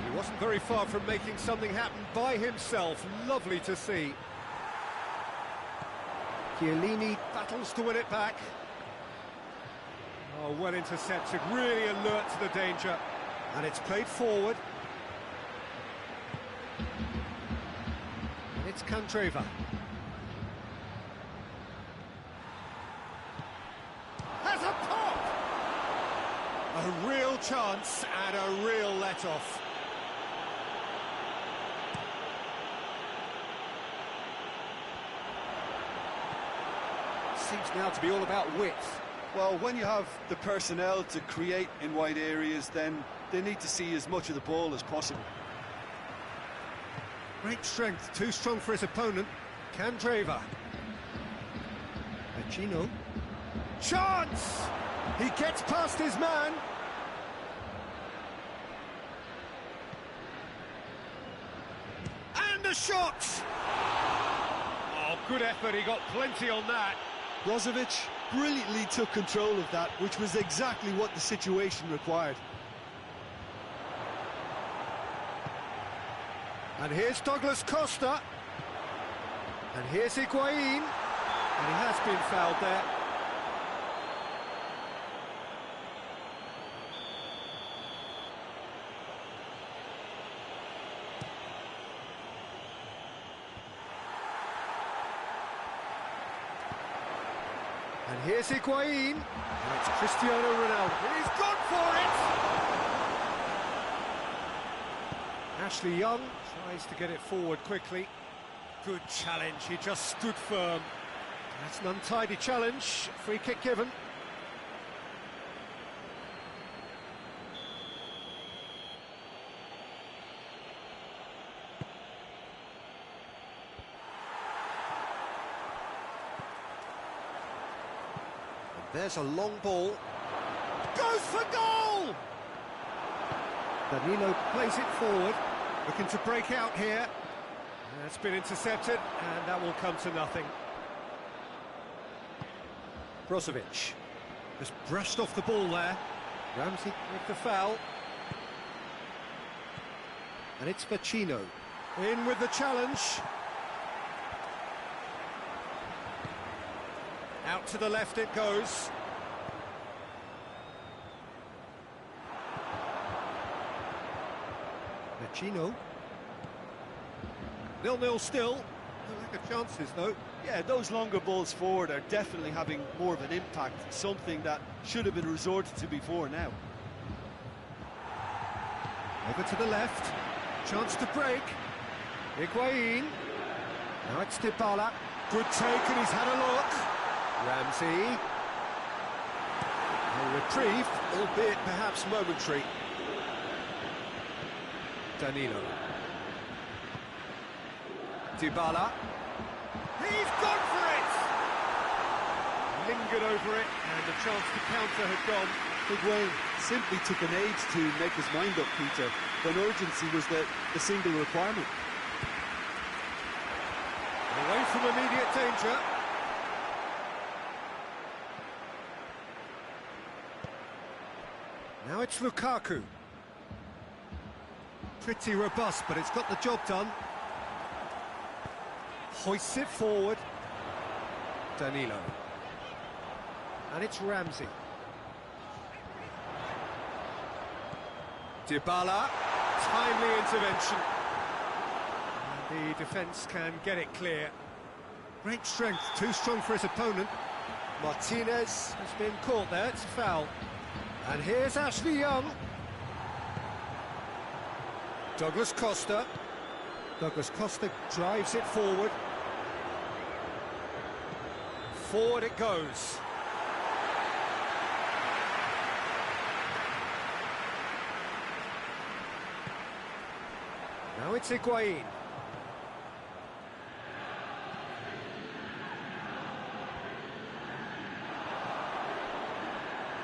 [SPEAKER 1] He wasn't very far from making something happen by himself. Lovely to see. Chiellini battles to win it back. Oh, well intercepted, really alert to the danger. And it's played forward. And it's Candreva. Has a pop! A real chance and a real let-off. Seems now to be all about width.
[SPEAKER 2] Well, when you have the personnel to create in wide areas, then they need to see as much of the ball as possible.
[SPEAKER 1] Great strength, too strong for his opponent. Candreva. Pacino. Chance! He gets past his man. And a shot! Oh, good effort, he got plenty on that.
[SPEAKER 2] Brozovic brilliantly took control of that, which was exactly what the situation required.
[SPEAKER 1] And here's Douglas Costa. And here's Higuain. And he has been fouled there. And here's Higuain. And it's Cristiano Ronaldo. And he's gone for it! Ashley Young tries to get it forward quickly. Good challenge, he just stood firm. That's an untidy challenge. Free kick given. There's a long ball. Goes for goal! Danilo plays it forward, looking to break out here. That's been intercepted, and that will come to nothing. Brozovic just brushed off the ball there. Ramsey with the foul. And it's Pacino. In with the challenge. Out to the left it goes. Chino. 0-0 still. No lack of chances, though.
[SPEAKER 2] Yeah, those longer balls forward are definitely having more of an impact, something that should have been resorted to before now.
[SPEAKER 1] Over to the left. Chance to break. Higuain. Now it's Dybala. Good take, and he's had a look. Ramsey. A reprieve, albeit perhaps momentary. Danilo. Dybala. He's gone for it! Lingered over it, and the chance to counter had gone.
[SPEAKER 2] Higuain simply took an age to make his mind up, Peter, when urgency was the single requirement.
[SPEAKER 1] Away from immediate danger. Now it's Lukaku. Pretty robust, but it's got the job done. Hoists it forward. Danilo. And it's Ramsey. Dybala. Timely intervention. And the defence can get it clear. Great strength, too strong for his opponent. Martinez has been caught there, it's a foul. And here's Ashley Young. Douglas Costa. Douglas Costa drives it forward. Forward it goes. Now it's Higuain.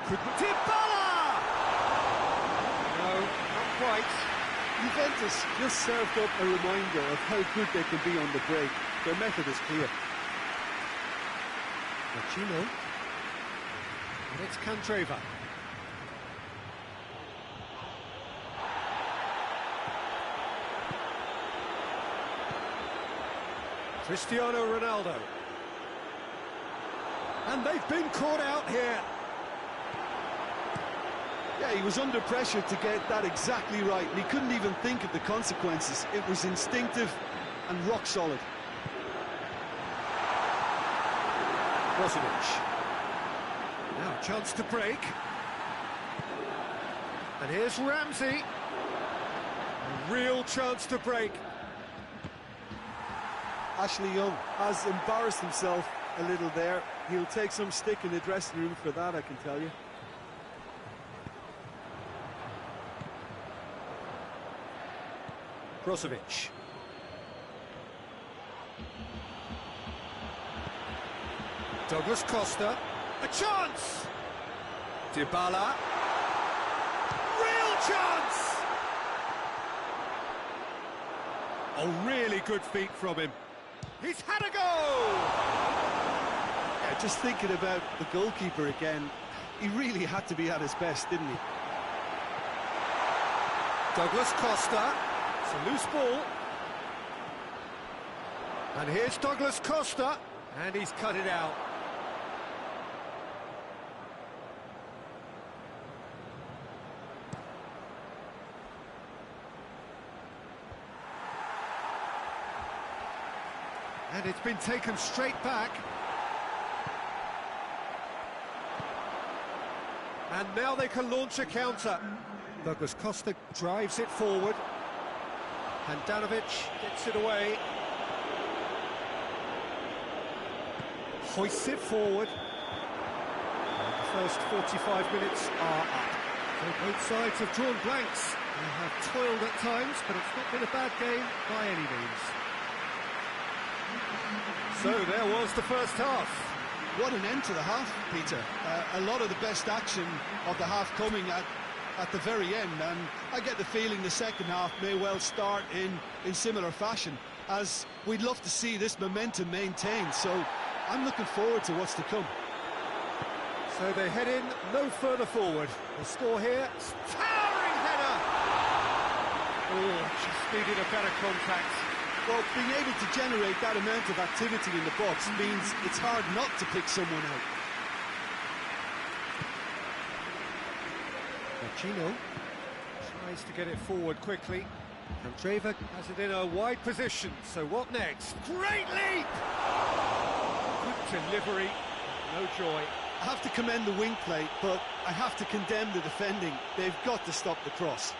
[SPEAKER 1] Could be Dybala! No, not quite.
[SPEAKER 2] Juventus just served up a reminder of how good they can be on the break. Their method is clear.
[SPEAKER 1] Chino. And it's Candreva. Cristiano Ronaldo. And they've been caught out here.
[SPEAKER 2] Yeah, he was under pressure to get that exactly right, and he couldn't even think of the consequences. It was instinctive and rock solid.
[SPEAKER 1] Brozovic. Now a chance to break. And here's Ramsey. A real chance to break.
[SPEAKER 2] Ashley Young has embarrassed himself a little there. He'll take some stick in the dressing room for that, I can tell you.
[SPEAKER 1] Brozovic. Douglas Costa. A chance! Dybala. Real chance! Oh, really good feet from him. He's had a go!
[SPEAKER 2] Yeah, just thinking about the goalkeeper again, he really had to be at his best, didn't he?
[SPEAKER 1] Douglas Costa. It's a loose ball. And here's Douglas Costa. And he's cut it out. And it's been taken straight back. And now they can launch a counter. Douglas Costa drives it forward. Handanovic gets it away. Hoists it forward. And the first 45 minutes are up. So both sides have drawn blanks. They have toiled at times, but it's not been a bad game by any means. So there was the first half.
[SPEAKER 2] What an end to the half, Peter. A lot of the best action of the half coming at the very end, and I get the feeling the second half may well start in similar fashion, as we'd love to see this momentum maintained, so I'm looking forward to what's to come.
[SPEAKER 1] So they head in no further forward. The score here, towering header! Oh, just needed a better contact.
[SPEAKER 2] Well, being able to generate that amount of activity in the box means it's hard not to pick someone out.
[SPEAKER 1] Chino tries to get it forward quickly. Candreva has it in a wide position, so what next? Great leap! Good delivery, no joy.
[SPEAKER 2] I have to commend the wing play, but I have to condemn the defending. They've got to stop the cross.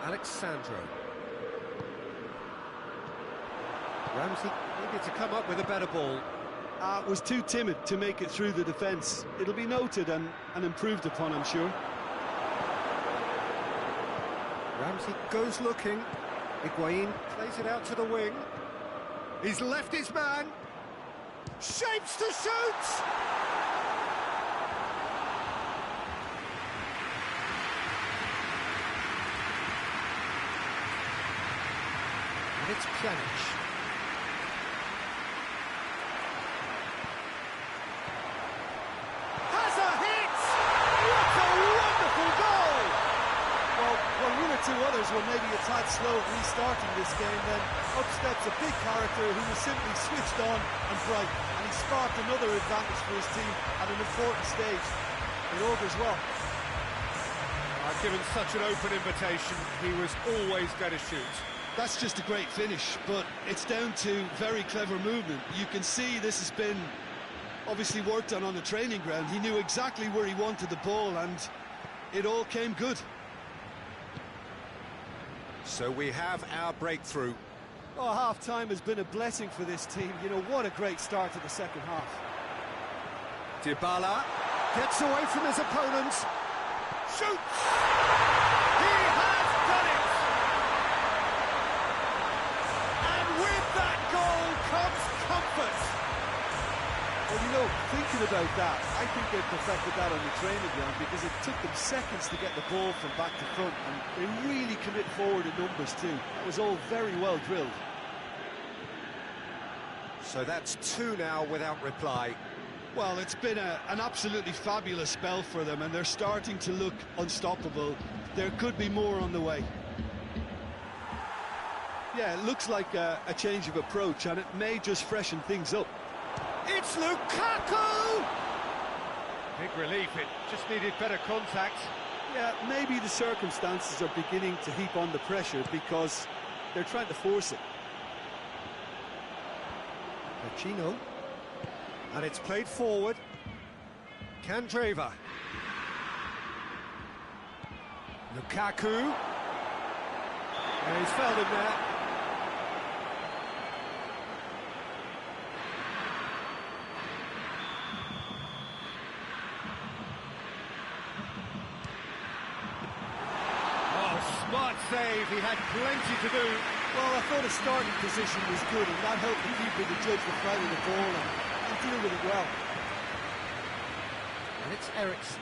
[SPEAKER 1] Alexandro. Ramsey needed to come up with a better ball.
[SPEAKER 2] Was too timid to make it through the defence. It'll be noted and improved upon, I'm sure.
[SPEAKER 1] Ramsey goes looking. Higuain plays it out to the wing. He's left his man. Shapes to shoot! And it's Pjanic. Has a hit! What a wonderful goal!
[SPEAKER 2] Well, when one or two others were maybe a tad slow at restarting this game, then up steps a big character who was simply switched on and bright, and he sparked another advantage for his team at an important stage. It augurs well.
[SPEAKER 1] Given such an open invitation, he was always going to shoot.
[SPEAKER 2] That's just a great finish, but it's down to very clever movement. You can see this has been obviously worked on the training ground. He knew exactly where he wanted the ball, and it all came good.
[SPEAKER 1] So we have our breakthrough.
[SPEAKER 2] Oh, half-time has been a blessing for this team. You know, what a great start to the second half.
[SPEAKER 1] Dybala gets away from his opponents. Shoots! He has done it! And with that goal comes comfort.
[SPEAKER 2] Well, you know, thinking about that, I think they perfected that on the training ground because it took them seconds to get the ball from back to front, and they really commit forward in numbers too. That was all very well drilled.
[SPEAKER 1] So that's two now without reply.
[SPEAKER 2] Well, it's been an absolutely fabulous spell for them, and they're starting to look unstoppable. There could be more on the way. Yeah, it looks like a change of approach, and it may just freshen things up.
[SPEAKER 1] It's Lukaku! Big relief, it just needed better contact.
[SPEAKER 2] Yeah, maybe the circumstances are beginning to heap on the pressure because they're trying to force it.
[SPEAKER 1] Pacino. And it's played forward. Candreva. Lukaku. And he's fouled him there. Oh, smart save. He had plenty to do.
[SPEAKER 2] Well, I thought his starting position was good, and that helped the keeper to judge the flight of the ball and deal with it well.
[SPEAKER 1] And it's Ericsson.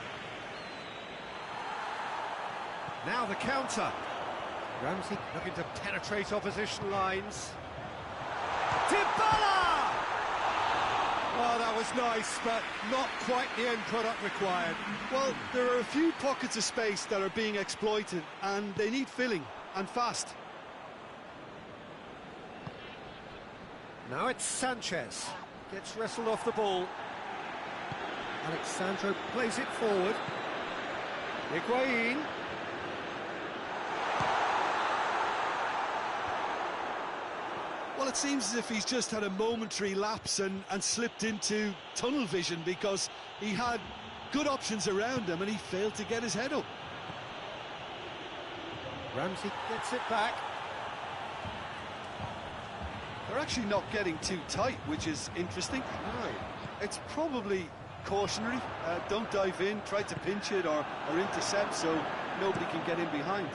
[SPEAKER 1] Now the counter. Ramsey looking to penetrate opposition lines. Dybala! Oh, that was nice, but not quite the end product required.
[SPEAKER 2] Well, there are a few pockets of space that are being exploited, and they need filling, and fast.
[SPEAKER 1] Now it's Sanchez. Gets wrestled off the ball. Alexandro plays it forward. Higuain.
[SPEAKER 2] Well, it seems as if he's just had a momentary lapse and slipped into tunnel vision because he had good options around him and he failed to get his head up.
[SPEAKER 1] Ramsey gets it back.
[SPEAKER 2] They're actually not getting too tight, which is interesting.
[SPEAKER 1] Right.
[SPEAKER 2] It's probably cautionary. Don't dive in, try to pinch it or intercept so nobody can get in behind.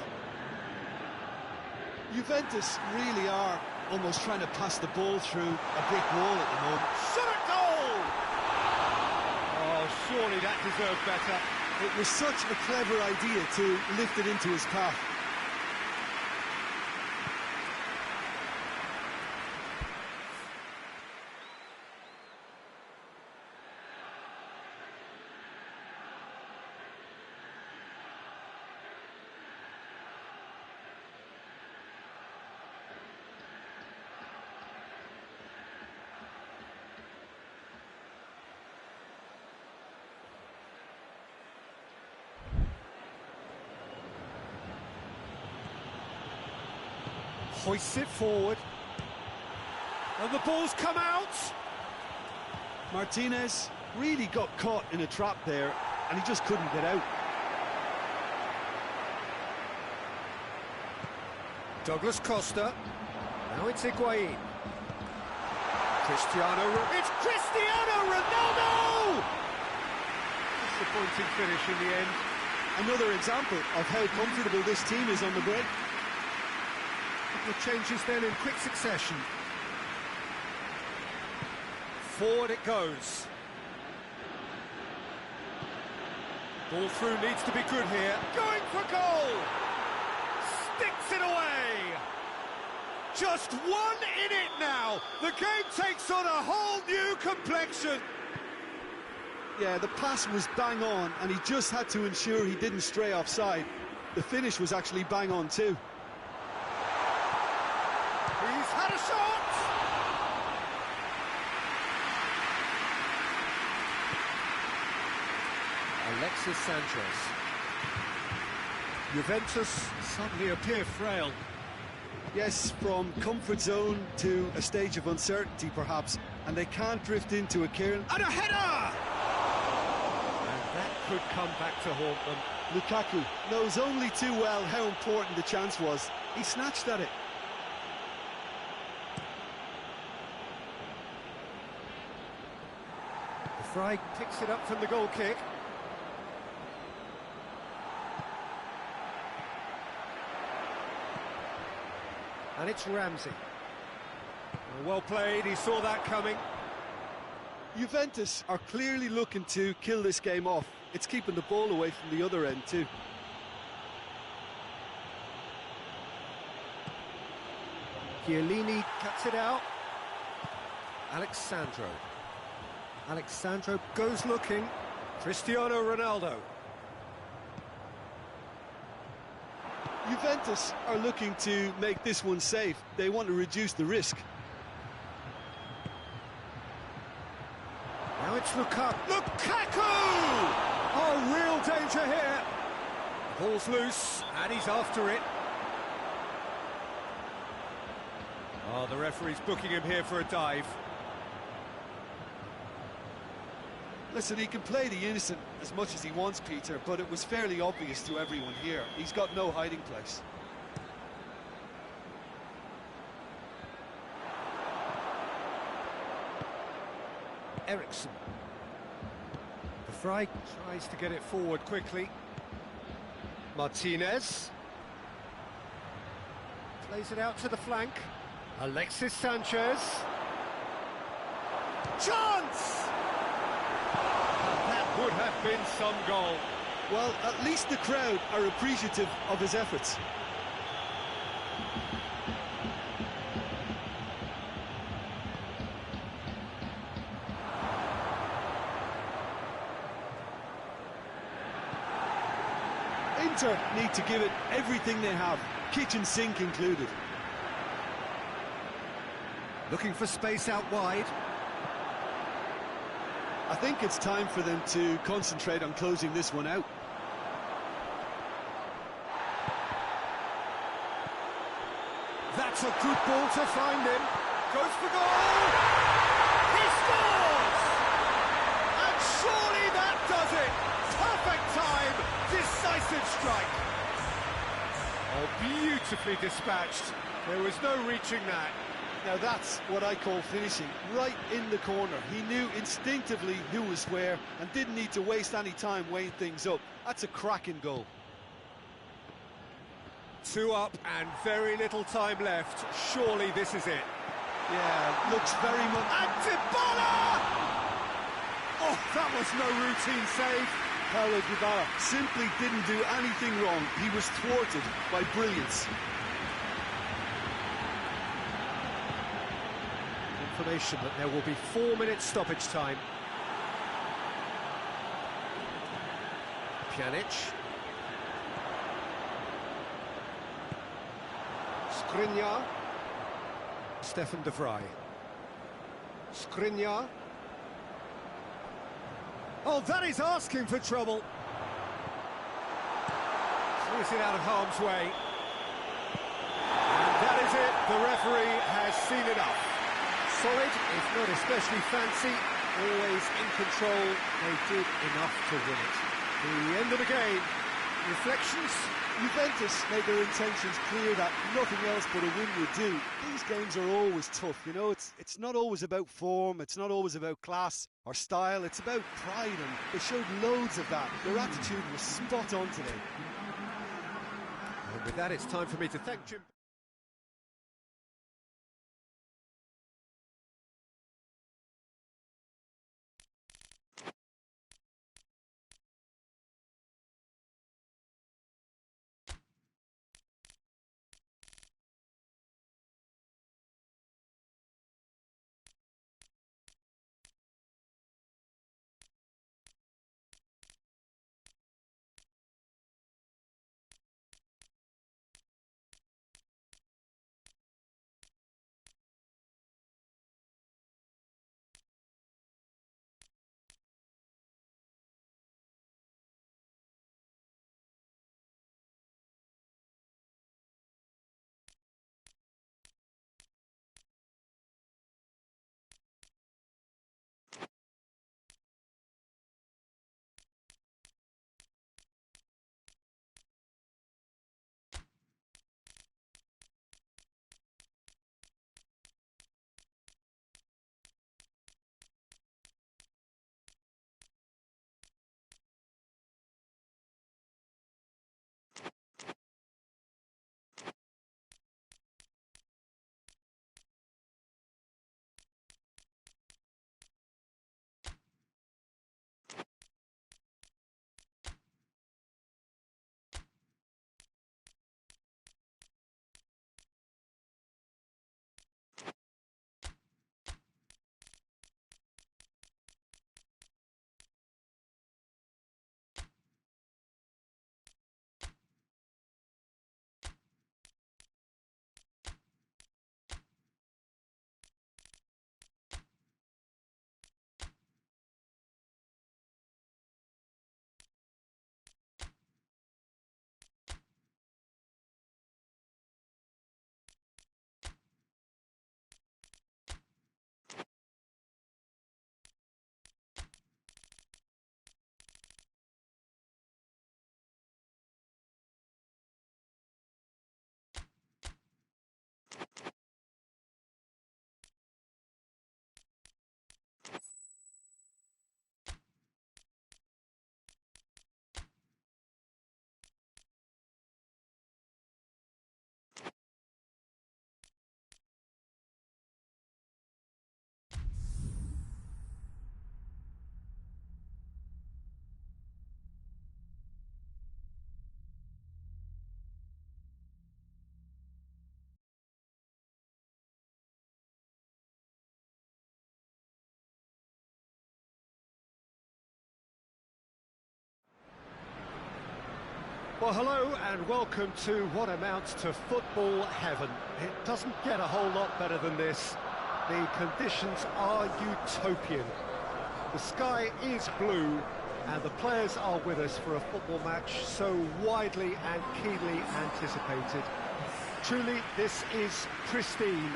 [SPEAKER 2] Juventus really are almost trying to pass the ball through a brick wall at the moment.
[SPEAKER 1] Shot at goal! Oh, surely that deserved better.
[SPEAKER 2] It was such a clever idea to lift it into his path.
[SPEAKER 1] Hoists it forward. And the ball's come out.
[SPEAKER 2] Martinez really got caught in a trap there, and he just couldn't get out.
[SPEAKER 1] Douglas Costa. Now it's Higuain. It's Cristiano Ronaldo! Disappointing finish in the end.
[SPEAKER 2] Another example of how comfortable this team is on the break.
[SPEAKER 1] Couple of changes then in quick succession. Forward it goes. Ball through needs to be good here. Going for goal! Sticks it away! Just one in it now. The game takes on a whole new complexion.
[SPEAKER 2] Yeah, the pass was bang on, and he just had to ensure he didn't stray offside. The finish was actually bang on too.
[SPEAKER 1] He's had a shot! Alexis Sanchez. Juventus suddenly appear frail.
[SPEAKER 2] Yes, from comfort zone to a stage of uncertainty perhaps, and they can't drift into a cairn.
[SPEAKER 1] And a header! And that could come back to haunt them.
[SPEAKER 2] Lukaku knows only too well how important the chance was. He snatched at it.
[SPEAKER 1] The Fry picks it up from the goal kick. And it's Ramsey. Well played, he saw that coming.
[SPEAKER 2] Juventus are clearly looking to kill this game off. It's keeping the ball away from the other end too.
[SPEAKER 1] Chiellini cuts it out. Alexandro goes looking. Cristiano Ronaldo.
[SPEAKER 2] Juventus are looking to make this one safe. They want to reduce the risk.
[SPEAKER 1] Now it's Lukaku! Oh, real danger here. Ball's loose, and he's after it. Oh, the referee's booking him here for a dive.
[SPEAKER 2] Listen, he can play the innocent as much as he wants, Peter, but it was fairly obvious to everyone here. He's got no hiding place.
[SPEAKER 1] Ericsson. The Fry tries to get it forward quickly. Martinez. Plays it out to the flank. Alexis Sanchez. Chance! That would have been some goal.
[SPEAKER 2] Well, at least the crowd are appreciative of his efforts. Inter need to give it everything they have, kitchen sink included.
[SPEAKER 1] Looking for space out wide.
[SPEAKER 2] I think it's time for them to concentrate on closing this one out.
[SPEAKER 1] That's a good ball to find him. Goes for goal! He scores! And surely that does it! Perfect time, decisive strike. Oh, beautifully dispatched. There was no reaching that.
[SPEAKER 2] Now that's what I call finishing, right in the corner. He knew instinctively who was where and didn't need to waste any time weighing things up. That's a cracking goal.
[SPEAKER 1] 2 up and very little time left. Surely this is it.
[SPEAKER 2] Yeah, looks very much...
[SPEAKER 1] And Dybala! Oh, that was no routine save.
[SPEAKER 2] Paulo Dybala simply didn't do anything wrong. He was thwarted by brilliance.
[SPEAKER 1] Information that there will be 4 minutes stoppage time. Pjanic. Skriniar. Stefan de Vrij. Skriniar. Oh, that is asking for trouble. Clears it out of harm's way. And That is it, the referee has seen enough. Solid, if not especially fancy, always in control, they did enough to win it. The end of the game, reflections?
[SPEAKER 3] Juventus made their intentions clear that nothing else but a win would do. These games are always tough, you know, it's not always about form, it's not always about class or style, it's about pride, and they showed loads of that. Their attitude was spot on today.
[SPEAKER 1] And with that, it's time for me to thank Jim. Well, hello and welcome to what amounts to football heaven. It doesn't get a whole lot better than this. The conditions are utopian. The sky is blue and the players are with us for a football match so widely and keenly anticipated. Truly, this is pristine,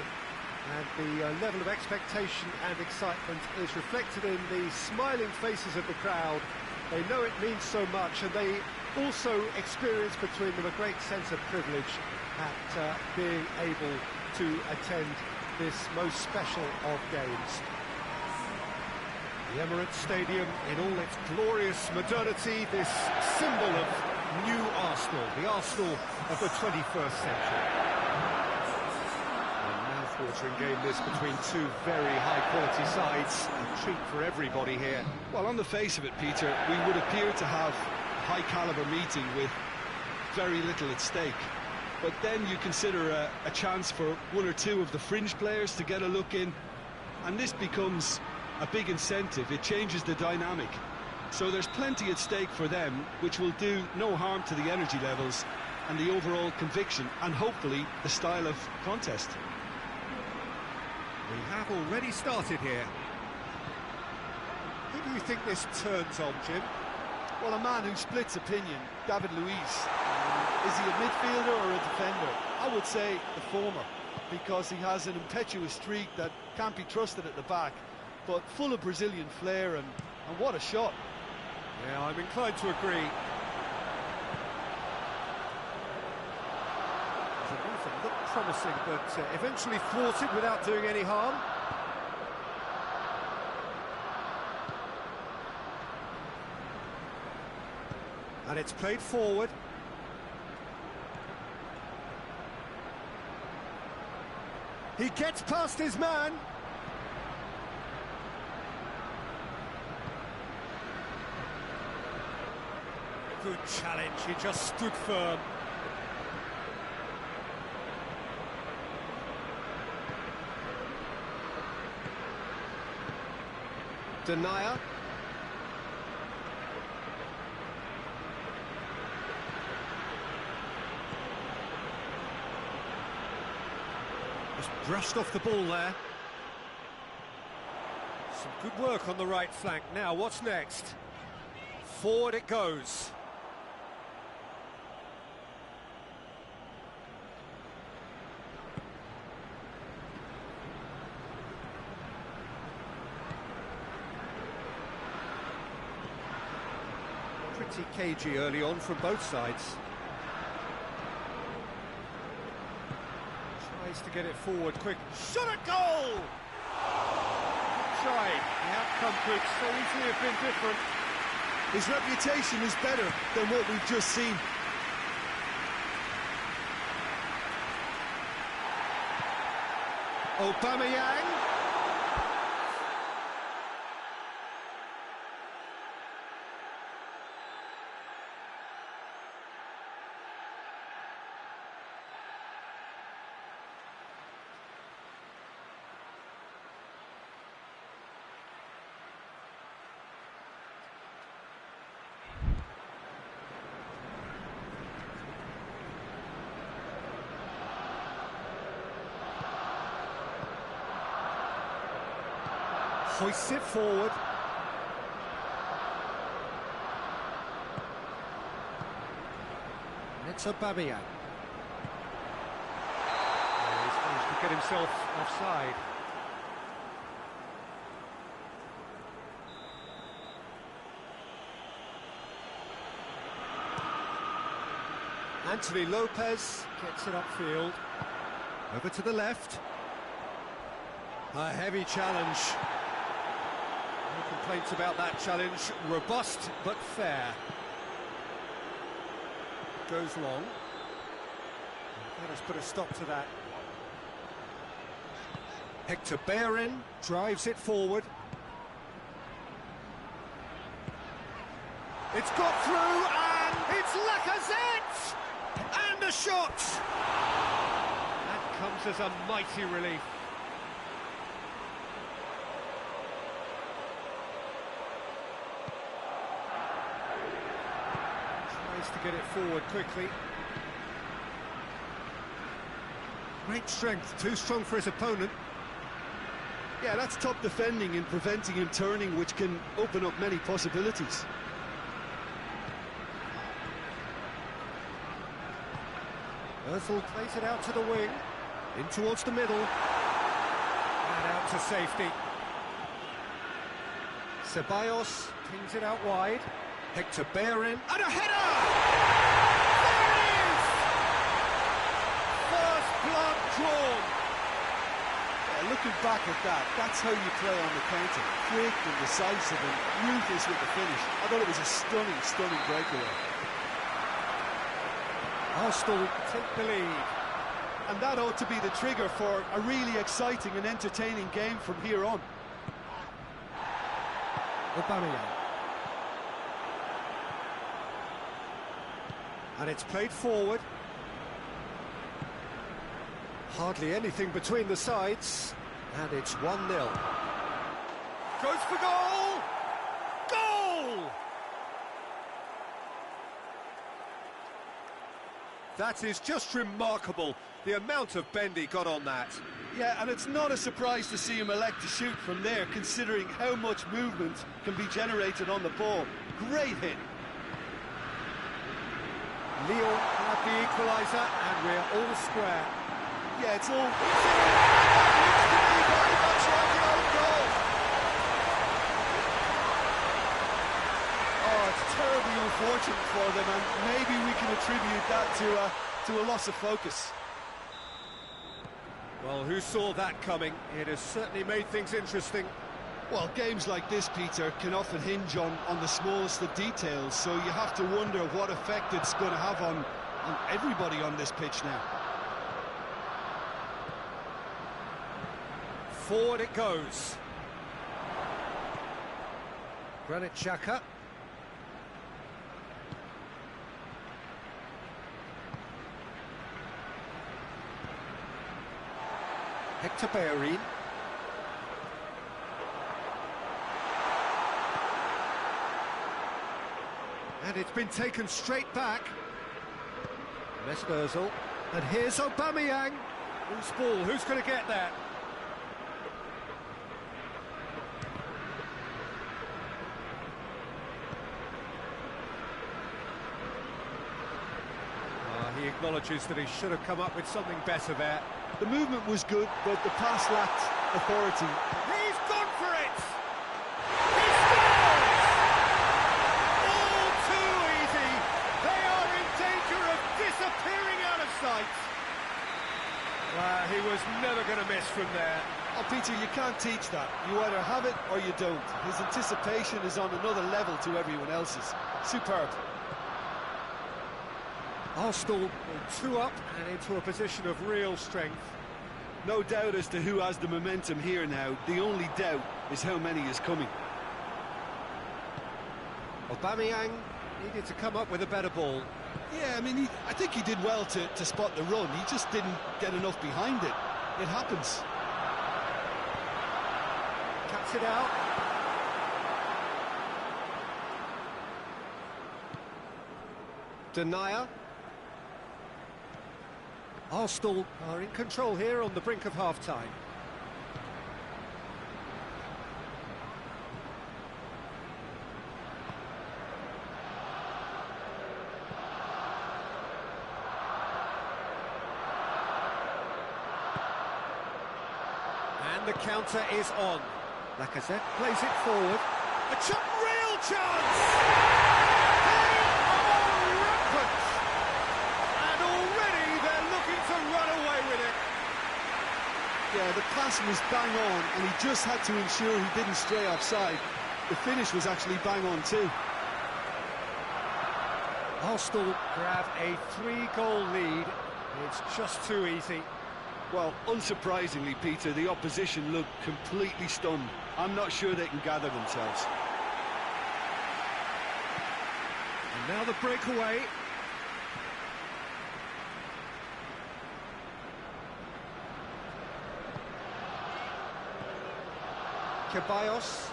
[SPEAKER 1] and the level of expectation and excitement is reflected in the smiling faces of the crowd. They know it means so much, and they also experience between them a great sense of privilege at being able to attend this most special of games. The Emirates Stadium in all its glorious modernity, this symbol of new Arsenal, the Arsenal of the 21st century. A mouth-watering game this between two very high-quality sides, a treat for everybody here.
[SPEAKER 2] Well, on the face of it, Peter, we would appear to have a high-caliber meeting with very little at stake. But then you consider a chance for one or two of the fringe players to get a look in, and this becomes a big incentive. It changes the dynamic. So there's plenty at stake for them, which will do no harm to the energy levels and the overall conviction, and hopefully the style of contest.
[SPEAKER 1] We have already started here. Who do you think this turns on, Jim?
[SPEAKER 3] Well, a man who splits opinion, David Luiz. Is he a midfielder or a defender? I would say the former, because he has an impetuous streak that can't be trusted at the back, but full of Brazilian flair, and what a shot.
[SPEAKER 1] Yeah, I'm inclined to agree. The movement looked promising, but eventually thwarted without doing any harm. And it's played forward. He gets past his man. Good challenge, he just stood firm. Denier. Just brushed off the ball there. Some good work on the right flank. Now, what's next? Forward it goes. Pretty cagey early on from both sides. Tries to get it forward quick. Shot at goal! Try. The outcome could so easily have been different.
[SPEAKER 3] His reputation is better than what we've just seen.
[SPEAKER 1] Aubameyang. Hoists it forward. And it's Aubameyang. He's managed to get himself offside. Anthony Lopez gets it upfield. Over to the left. A heavy challenge. No complaints about that challenge. Robust but fair. Goes long. Let us put a stop to that. Hector Bellerin drives it forward. It's got through, and it's Lacazette! And a shot! That comes as a mighty relief. To get it forward quickly. Great strength, too strong for his opponent.
[SPEAKER 3] Yeah, that's top defending and preventing him turning, which can open up many possibilities.
[SPEAKER 1] Özil plays it out to the wing, in towards the middle, and out to safety. Ceballos pings it out wide. Hector Bellerin, and a header! There it is! First blood drawn.
[SPEAKER 3] Yeah, looking back at that, that's how you play on the counter. Quick and decisive and ruthless with the finish. I thought it was a stunning, stunning breakaway.
[SPEAKER 1] Arsenal take the lead.
[SPEAKER 3] And that ought to be the trigger for a really exciting and entertaining game from here on.
[SPEAKER 1] Aubameyang. And it's played forward. Hardly anything between the sides. And it's 1-0. Goes for goal! Goal! That is just remarkable, the amount of bend he got on that.
[SPEAKER 3] Yeah, and it's not a surprise to see him elect to shoot from there, considering how much movement can be generated on the ball. Great hit.
[SPEAKER 1] Lyon have the equaliser, and we're all square.
[SPEAKER 3] Yeah, it's all... Looks to me very much like an own goal. Oh, it's terribly unfortunate for them, and maybe we can attribute that to a loss of focus.
[SPEAKER 1] Well, who saw that coming? It has certainly made things interesting.
[SPEAKER 2] Well, games like this, Peter, can often hinge on the smallest of details, so you have to wonder what effect it's going to have on everybody on this pitch now.
[SPEAKER 1] Forward it goes. Granit Xhaka. Hector Bellerin. And it's been taken straight back. Mesut Ozil. And here's Aubameyang. Loose ball, who's going to get that? He acknowledges that he should have come up with something better there.
[SPEAKER 3] The movement was good, but the pass lacked authority.
[SPEAKER 1] He's gone for it! He scores! All too easy! They are in danger of disappearing out of sight! He was never going to miss from there.
[SPEAKER 3] Oh, Peter, you can't teach that. You either have it or you don't. His anticipation is on another level to everyone else's. Superb.
[SPEAKER 1] Arsenal two up and into a position of real strength.
[SPEAKER 2] No doubt as to who has the momentum here now. The only doubt is how many is coming.
[SPEAKER 1] Aubameyang needed to come up with a better ball.
[SPEAKER 2] Yeah, I mean, I think he did well to spot the run. He just didn't get enough behind it. It happens.
[SPEAKER 1] Cuts it out. Denier. Arsenal are in control here on the brink of half-time. And the counter is on. Lacazette plays it forward. Real chance! They are rampant! And already they're looking to run away with it.
[SPEAKER 3] Yeah, the pass was bang on, and he just had to ensure he didn't stray offside. The finish was actually bang on too.
[SPEAKER 1] Arsenal grab a 3-goal lead. It's just too easy.
[SPEAKER 2] Well, unsurprisingly, Peter, the opposition look completely stunned. I'm not sure they can gather themselves.
[SPEAKER 1] And now the breakaway. Ceballos.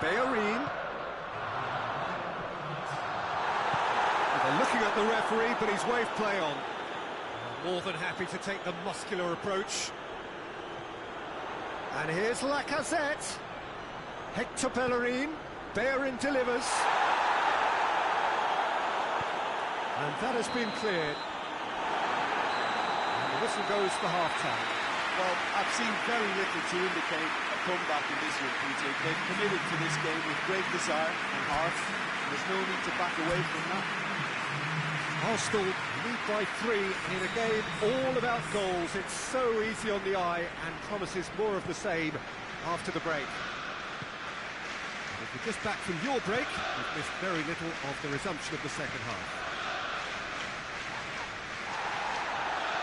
[SPEAKER 1] Bellerin. They're looking at the referee, but he's waved play on. More than happy to take the muscular approach. And here's Lacazette. Hector Bellerin. Bellerin delivers. And that has been cleared. And the whistle goes for half-time.
[SPEAKER 3] Well, I've seen very little to indicate a comeback in this one, Peter. They've committed to this game with great desire and heart. And there's no need to back away from that.
[SPEAKER 1] Arsenal lead by 3 in a game all about goals. It's so easy on the eye and promises more of the same after the break. If you're just back from your break, you've missed very little of the resumption of the second half.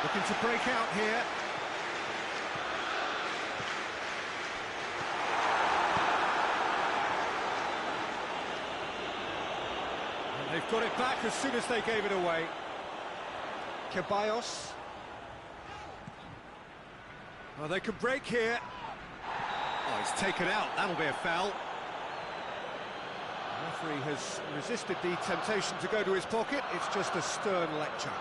[SPEAKER 1] Looking to break out here. They've got it back as soon as they gave it away. Ceballos. Oh, they can break here. Oh, he's taken out. That'll be a foul. The referee has resisted the temptation to go to his pocket. It's just a stern lecture.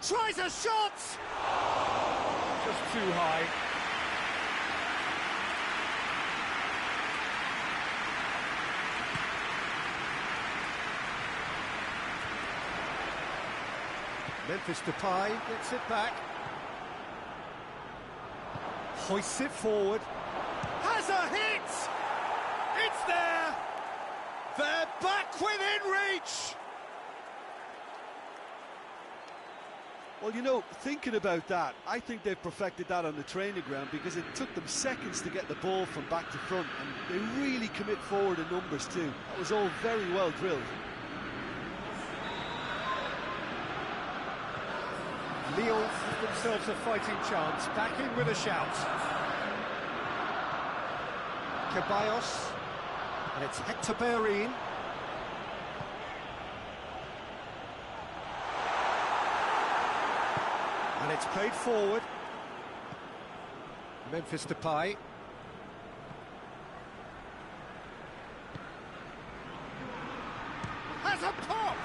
[SPEAKER 1] Tries a shot! Just too high. Memphis Depay gets it back. Hoists it forward. Has a hit! It's there! They're back within reach!
[SPEAKER 3] Well, you know, thinking about that, I think they've perfected that on the training ground because it took them seconds to get the ball from back to front, and they really commit forward in numbers too. That was all very well drilled.
[SPEAKER 1] Lyon have themselves a fighting chance, back in with a shout. Ceballos, and it's Hector Bellerin. And it's played forward. Memphis Depay. Has a pop!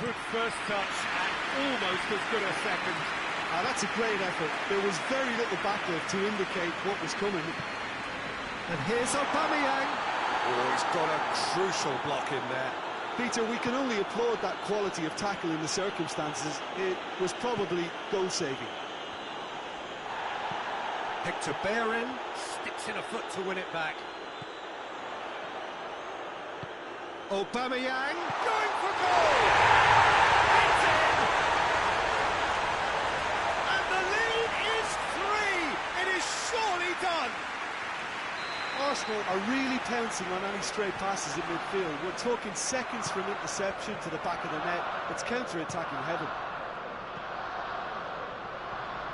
[SPEAKER 1] Good first touch and almost as good a second.
[SPEAKER 3] That's a great effort. There was very little backup to indicate what was coming.
[SPEAKER 1] And here's Aubameyang. Oh, he's got a crucial block in there.
[SPEAKER 3] Peter, we can only applaud that quality of tackle in the circumstances. It was probably goal-saving.
[SPEAKER 1] Hector Bellerin sticks in a foot to win it back. Aubameyang going for goal! It's in! And the lead is 3! It is surely done!
[SPEAKER 3] Arsenal are really pouncing on any stray passes in midfield. We're talking seconds from interception to the back of the net. It's counter-attacking heaven.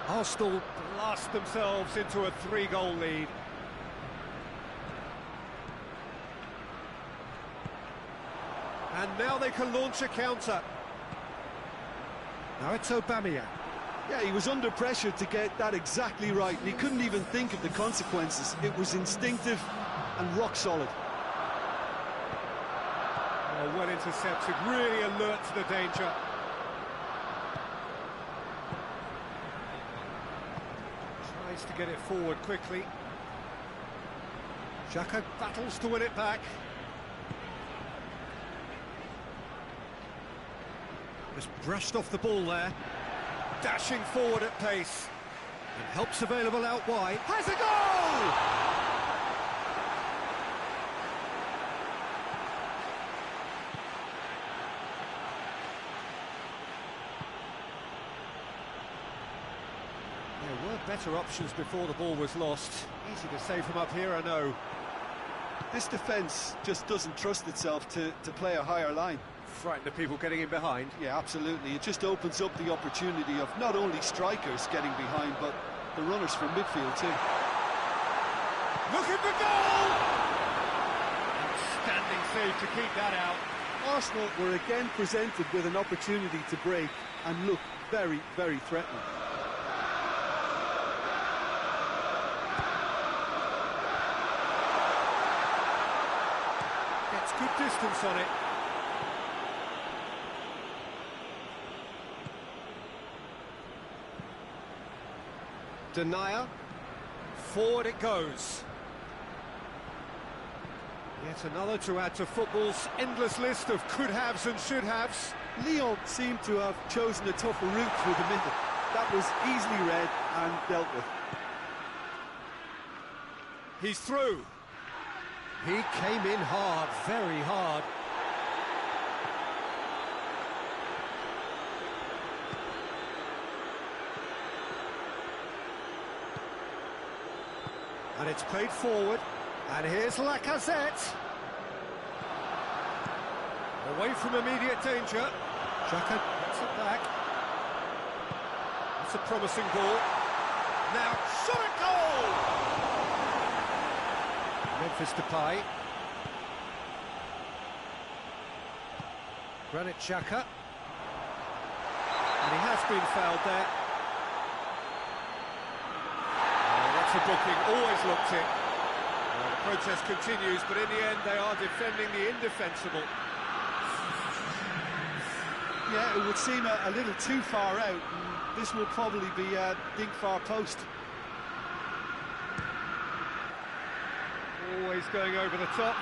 [SPEAKER 1] Arsenal blast themselves into a 3-goal lead. And now they can launch a counter. Now it's Aubameyang.
[SPEAKER 3] Yeah, he was under pressure to get that exactly right, and he couldn't even think of the consequences. It was instinctive and rock solid.
[SPEAKER 1] Oh, well intercepted, really alert to the danger. Tries to get it forward quickly. Xhaka battles to win it back. Just brushed off the ball there. Dashing forward at pace. And help's available out wide. Has a goal! There were better options before the ball was lost. Easy to say from up here, I know.
[SPEAKER 3] This defence just doesn't trust itself to play a higher line.
[SPEAKER 1] Frighten the people getting in behind.
[SPEAKER 3] Yeah, absolutely. It just opens up the opportunity of not only strikers getting behind, but the runners from midfield too.
[SPEAKER 1] Looking for goal! Standing save to keep that out.
[SPEAKER 3] Arsenal were again presented with an opportunity to break and look very, very threatening.
[SPEAKER 1] Gets good distance on it. Denier, forward it goes. Yet another to add to football's endless list of could-haves and should-haves.
[SPEAKER 3] Lyon seemed to have chosen a tougher route through the middle. That was easily read and dealt with.
[SPEAKER 1] He's through. He came in hard, very hard. And it's played forward, and here's Lacazette. Away from immediate danger. Xhaka gets it back. That's a promising ball. Now, shot at goal! Memphis Depay. Granit Xhaka. And he has been fouled there. A booking, always looked it. Well, the protest continues, but in the end they are defending the indefensible.
[SPEAKER 3] Yeah, it would seem a little too far out, and this will probably be a big far post.
[SPEAKER 1] Always going over the top.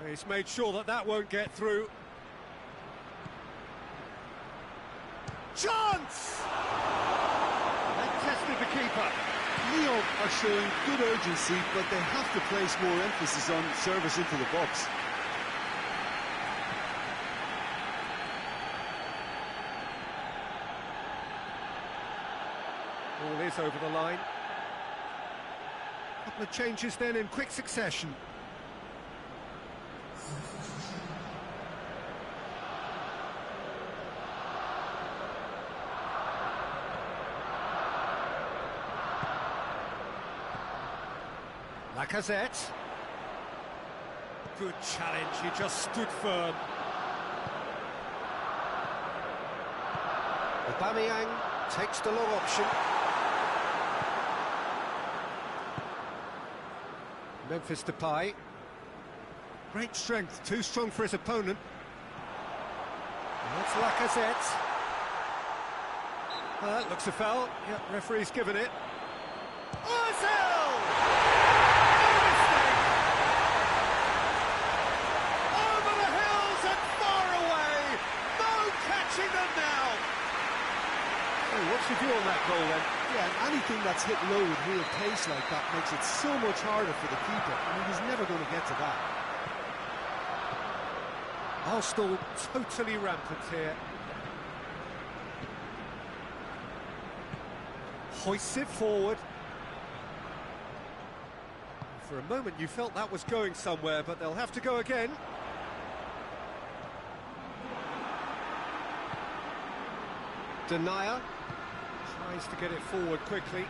[SPEAKER 1] He's made sure that that won't get through. Chance! They tested the keeper.
[SPEAKER 3] Lyon are showing good urgency, but they have to place more emphasis on service into the box.
[SPEAKER 1] Ball is over the line. A couple of changes then in quick succession. Lacazette. Good challenge, he just stood firm. Aubameyang takes the long option. Memphis Depay. Great strength, too strong for his opponent. That's Lacazette. That looks a foul. Yep, referee's given it. Ozil! No mistake! Over the hills and far away! No catching them now! So what's your view on that goal then?
[SPEAKER 3] Yeah, anything that's hit low with real pace like that makes it so much harder for the keeper. I mean, he's never going to get to that.
[SPEAKER 1] Arsenal totally rampant here. Hoists it forward. For a moment you felt that was going somewhere, but they'll have to go again. Denier tries to get it forward quickly.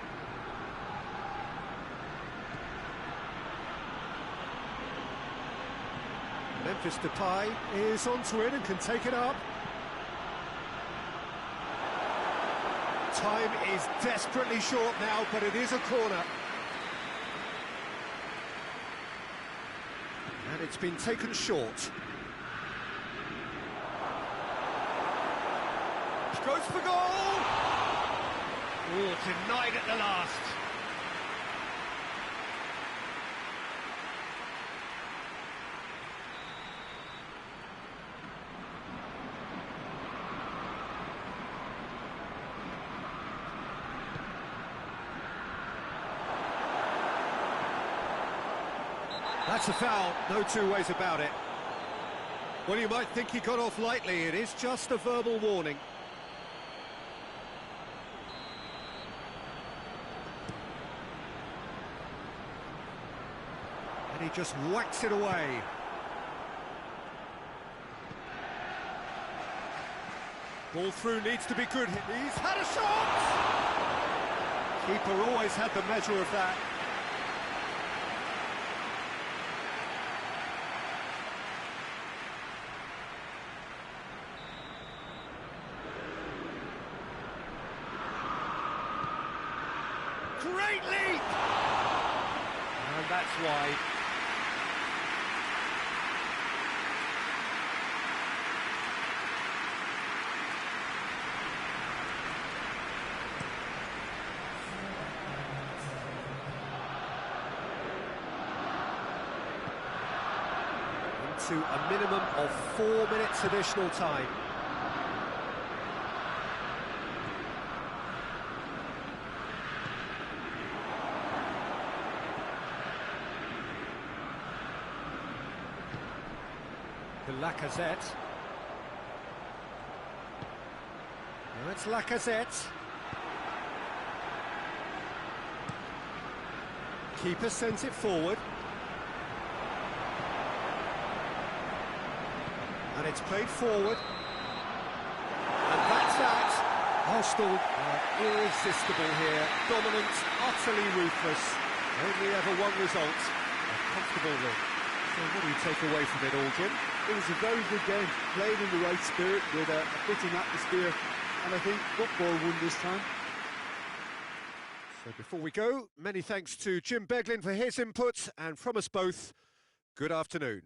[SPEAKER 1] Memphis Depay is onto it and can take it up. Time is desperately short now, but it is a corner. And it's been taken short. Goes for goal! Oh, denied at the last. That's a foul, no two ways about it. Well, you might think he got off lightly, it is just a verbal warning. And he just whacks it away. Ball through needs to be good. He's had a shot! Keeper always had the measure of that. Great leap! And that's wide. Into a minimum of 4 minutes additional time. Lacazette. Now it's Lacazette. Keeper sends it forward. And it's played forward. And that's that. Arsenal are irresistible here. Dominant, utterly ruthless. Only ever one result. A comfortable win. So what do you take away from it all, Jim?
[SPEAKER 3] It was a very good game, played in the right spirit with a fitting atmosphere, and I think football won this time.
[SPEAKER 1] So before we go, many thanks to Jim Beglin for his input, and from us both, good afternoon.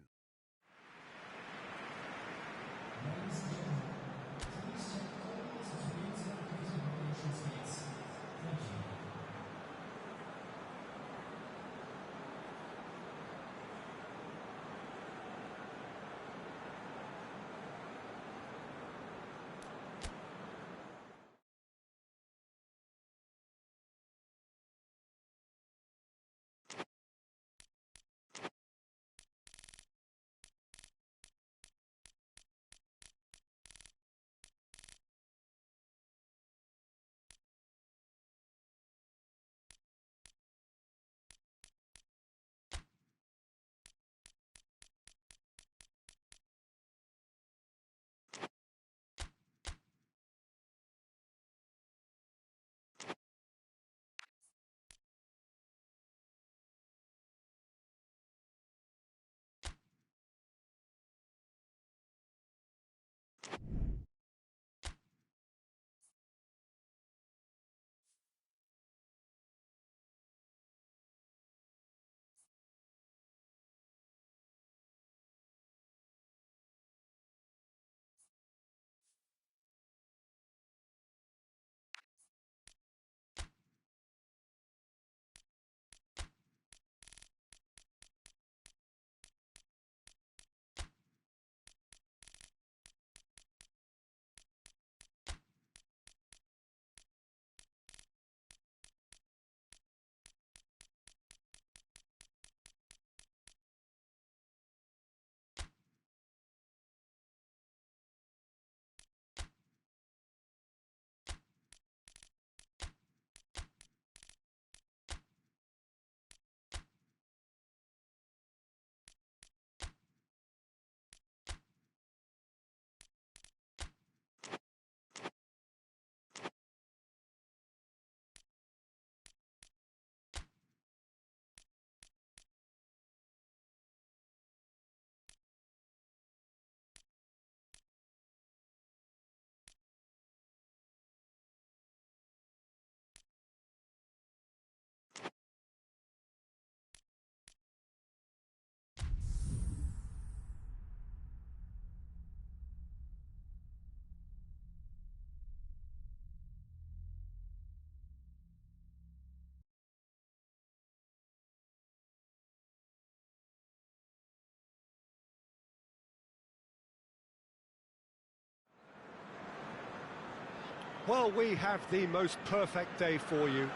[SPEAKER 1] Well, we have the most perfect day for you.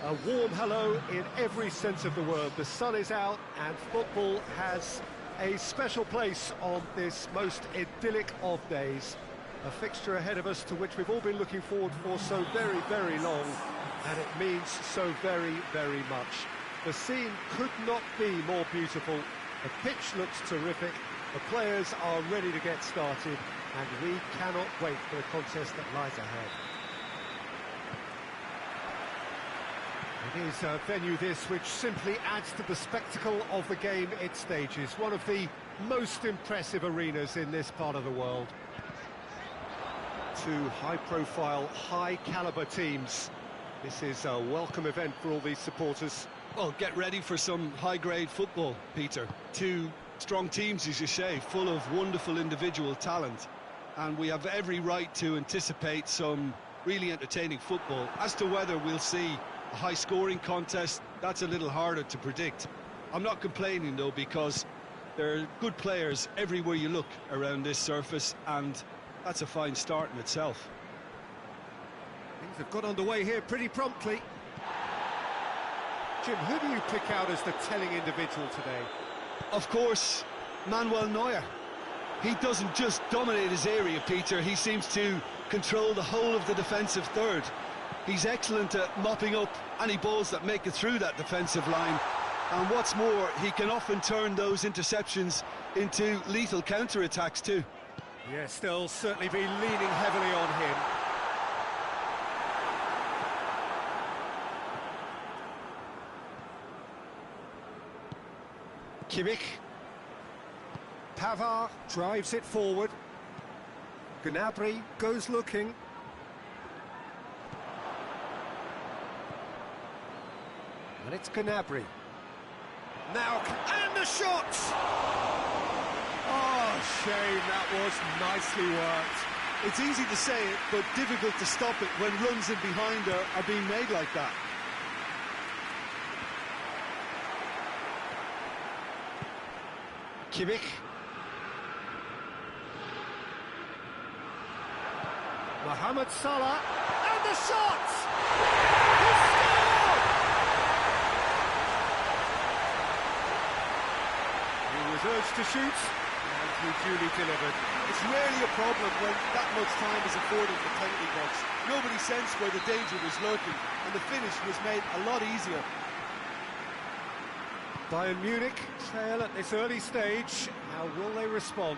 [SPEAKER 1] A warm hello in every sense of the word. The sun is out and football has a special place on this most idyllic of days. A fixture ahead of us to which we've all been looking forward for so very, very long, and it means so very, very much. The scene could not be more beautiful. The pitch looks terrific. The players are ready to get started, and we cannot wait for the contest that lies ahead. It is a venue this which simply adds to the spectacle of the game it stages. One of the most impressive arenas in this part of the world. Two high-profile, high-caliber teams. This is a welcome event for all these supporters.
[SPEAKER 2] Well, get ready for some high-grade football, Peter. Two strong teams, as you say, full of wonderful individual talent. And we have every right to anticipate some really entertaining football. As to whether we'll see a high-scoring contest, that's a little harder to predict. I'm not complaining, though, because there are good players everywhere you look around this surface, and that's a fine start in itself.
[SPEAKER 1] Things have got underway here pretty promptly. Jim, who do you pick out as the telling individual today?
[SPEAKER 2] Of course, Manuel Neuer. He doesn't just dominate his area, Peter. He seems to control the whole of the defensive third. He's excellent at mopping up any balls that make it through that defensive line. And what's more, he can often turn those interceptions into lethal counter-attacks too.
[SPEAKER 1] Yes, they'll certainly be leaning heavily on him. Kimmich. Pavard drives it forward. Gnabry goes looking. And it's Gnabry. Now, and the shot! Oh, shame, that was nicely worked.
[SPEAKER 3] It's easy to say it, but difficult to stop it when runs in behind are being made like that.
[SPEAKER 1] Kimmich. Mohamed Salah, and the shot! He scored! He was urged to shoot, and he duly delivered.
[SPEAKER 3] It's rarely a problem when that much time is afforded in the penalty box. Nobody sensed where the danger was lurking, and the finish was made a lot easier.
[SPEAKER 1] Bayern Munich trail at this early stage. How will they respond?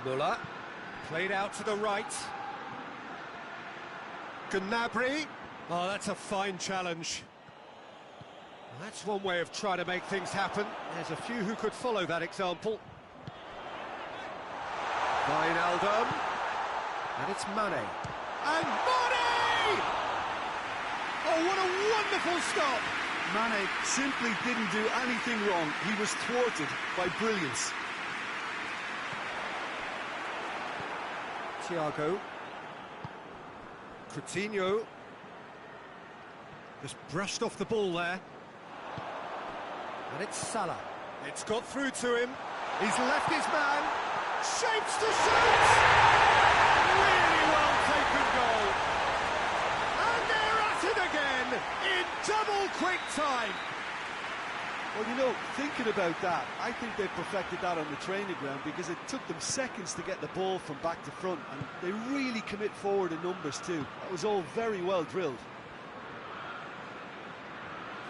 [SPEAKER 1] Müller, played out to the right. Gnabry. Oh, that's a fine challenge. That's one way of trying to make things happen. There's a few who could follow that example. Wijnaldum. And it's Mane. And Mane! Oh, what a wonderful stop!
[SPEAKER 3] Mane simply didn't do anything wrong. He was thwarted by brilliance.
[SPEAKER 1] Thiago. Coutinho. Just brushed off the ball there. And it's Salah. It's got through to him. He's left his man. Shapes to shoot! Really well taken goal. And they're at it again in double quick time.
[SPEAKER 3] Well, you know, thinking about that, I think they perfected that on the training ground because it took them seconds to get the ball from back to front, and they really commit forward in numbers too. That was all very well drilled.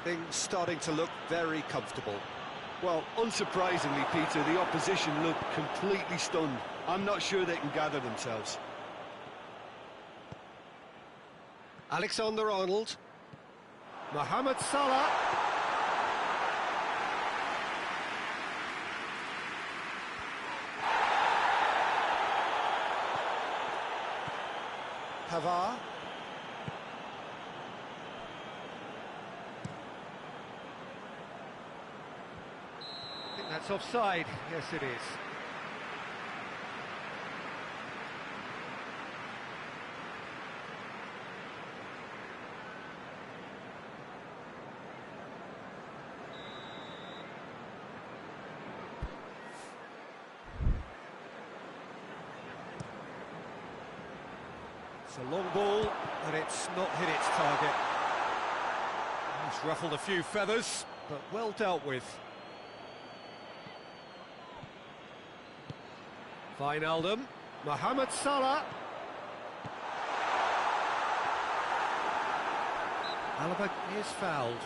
[SPEAKER 1] Things starting to look very comfortable.
[SPEAKER 2] Well, unsurprisingly, Peter, the opposition look completely stunned. I'm not sure they can gather themselves.
[SPEAKER 1] Alexander-Arnold. Mohamed Salah. Pavard. I think that's offside. Yes, it is. It's a long ball, but it's not hit its target. It's ruffled a few feathers, but well dealt with. Wijnaldum, Mohamed Salah. Alaba is fouled.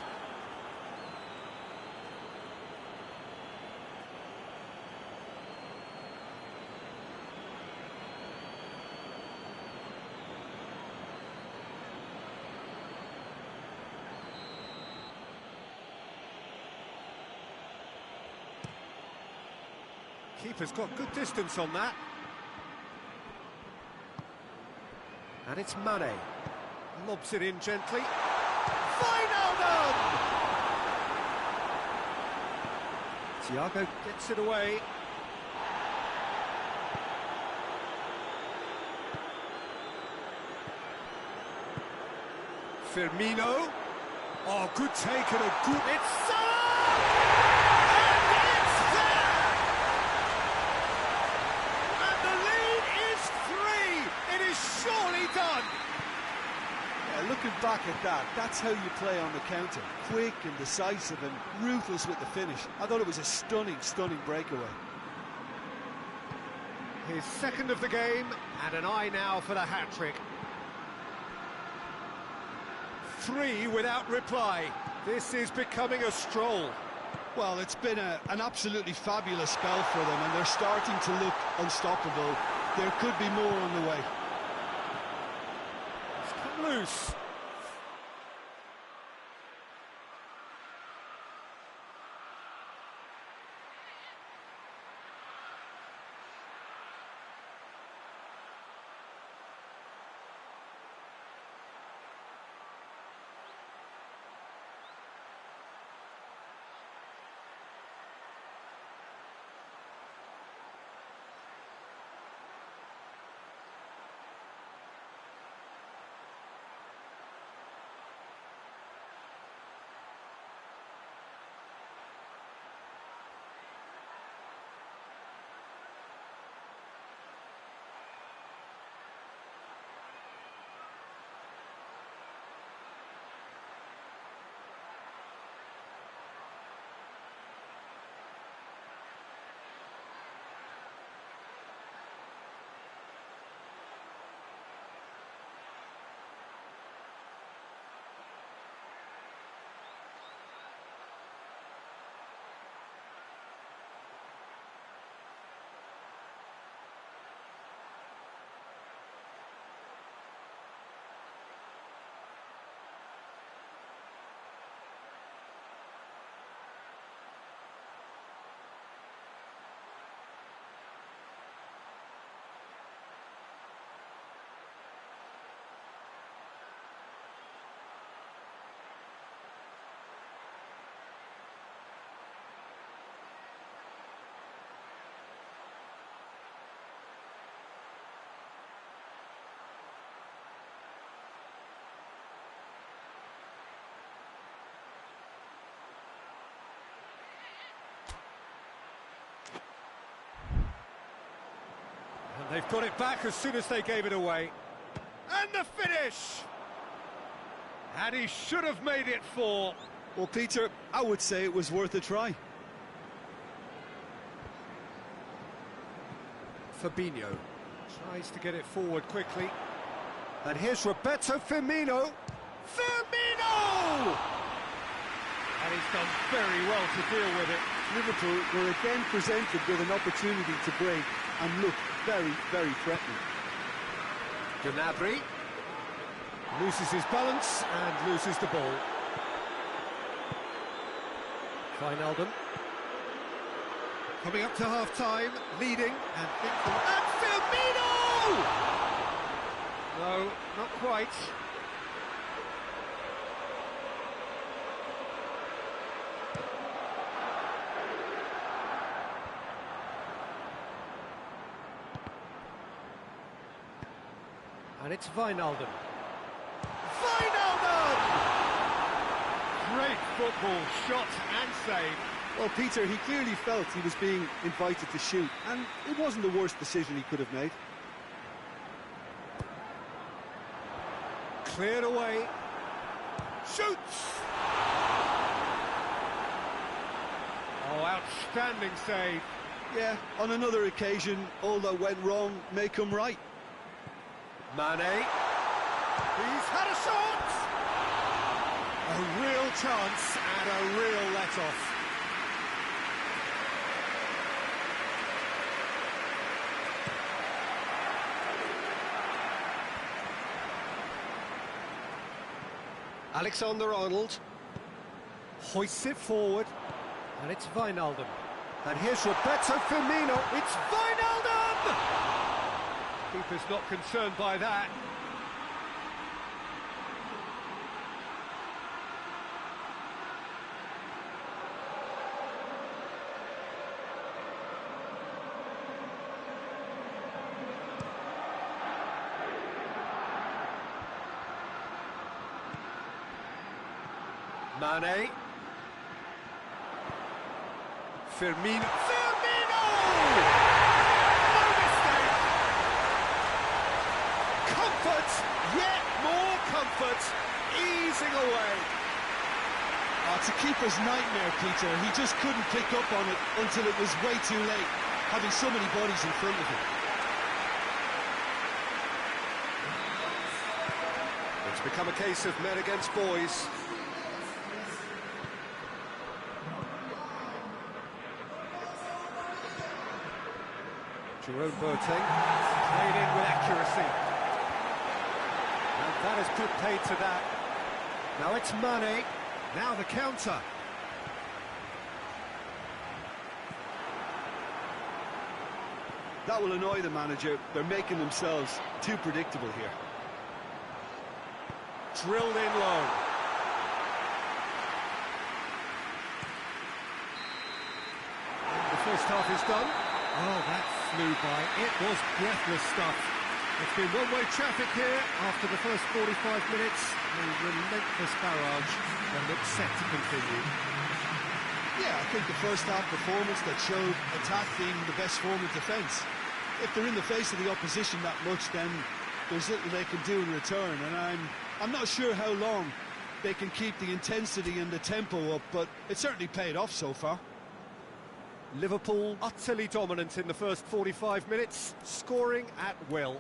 [SPEAKER 1] Keeper's got good distance on that. And it's Mane. Lobs it in gently. Wijnaldum! Thiago gets it away. Firmino. Oh, good take and a good... It's Salah! Done.
[SPEAKER 3] Yeah, looking back at that, that's how you play on the counter. Quick and decisive and ruthless with the finish. I thought it was a stunning, stunning breakaway.
[SPEAKER 1] His second of the game, and an eye now for the hat-trick. 3 without reply. This is becoming a stroll.
[SPEAKER 2] Well, it's been an absolutely fabulous spell for them, and they're starting to look unstoppable. There could be more on the way.
[SPEAKER 1] Loose. They've got it back as soon as they gave it away. And the finish! And he should have made it 4.
[SPEAKER 2] Well, Peter, I would say it was worth a try.
[SPEAKER 1] Fabinho tries to get it forward quickly. And here's Roberto Firmino. Firmino! And he's done very well to deal with it.
[SPEAKER 2] Liverpool were again presented with an opportunity to break and look very, very threatening.
[SPEAKER 1] Gnabry loses his balance and loses the ball. Wijnaldum coming up to half-time, leading and thinking. And Firmino! No, not quite. And it's Wijnaldum. Wijnaldum! Great football, shot and save.
[SPEAKER 2] Well, Peter, he clearly felt he was being invited to shoot, and it wasn't the worst decision he could have made.
[SPEAKER 1] Cleared away. Shoots! Oh, outstanding save.
[SPEAKER 2] Yeah, on another occasion, all that went wrong may come right.
[SPEAKER 1] Mane. He's had a shot! A real chance and a real let-off. Alexander-Arnold hoists it forward, and it's Wijnaldum. And here's Roberto Firmino. It's Wijnaldum! Keeper's not concerned by that. Mane. Firmino. Firmino! No mistake! Comfort, yet more comfort, easing away.
[SPEAKER 2] It's a keeper's nightmare, Peter. He just couldn't pick up on it until it was way too late, having so many bodies in front of him.
[SPEAKER 1] It's become a case of men against boys. Jerome Boateng played in with accuracy. And that has put paid to that. Now it's Mane. Now the counter.
[SPEAKER 2] That will annoy the manager. They're making themselves too predictable here.
[SPEAKER 1] Drilled in low. The first half is done. Oh, that flew by. It was breathless stuff. It's been one-way traffic here after the first 45 minutes. A relentless barrage and looks set to continue.
[SPEAKER 2] Yeah, I think the first half performance that showed attack being the best form of defence. If they're in the face of the opposition that much, then there's little they can do in return, and I'm not sure how long they can keep the intensity and the tempo up, but it certainly paid off so far.
[SPEAKER 1] Liverpool utterly dominant in the first 45 minutes, scoring at will.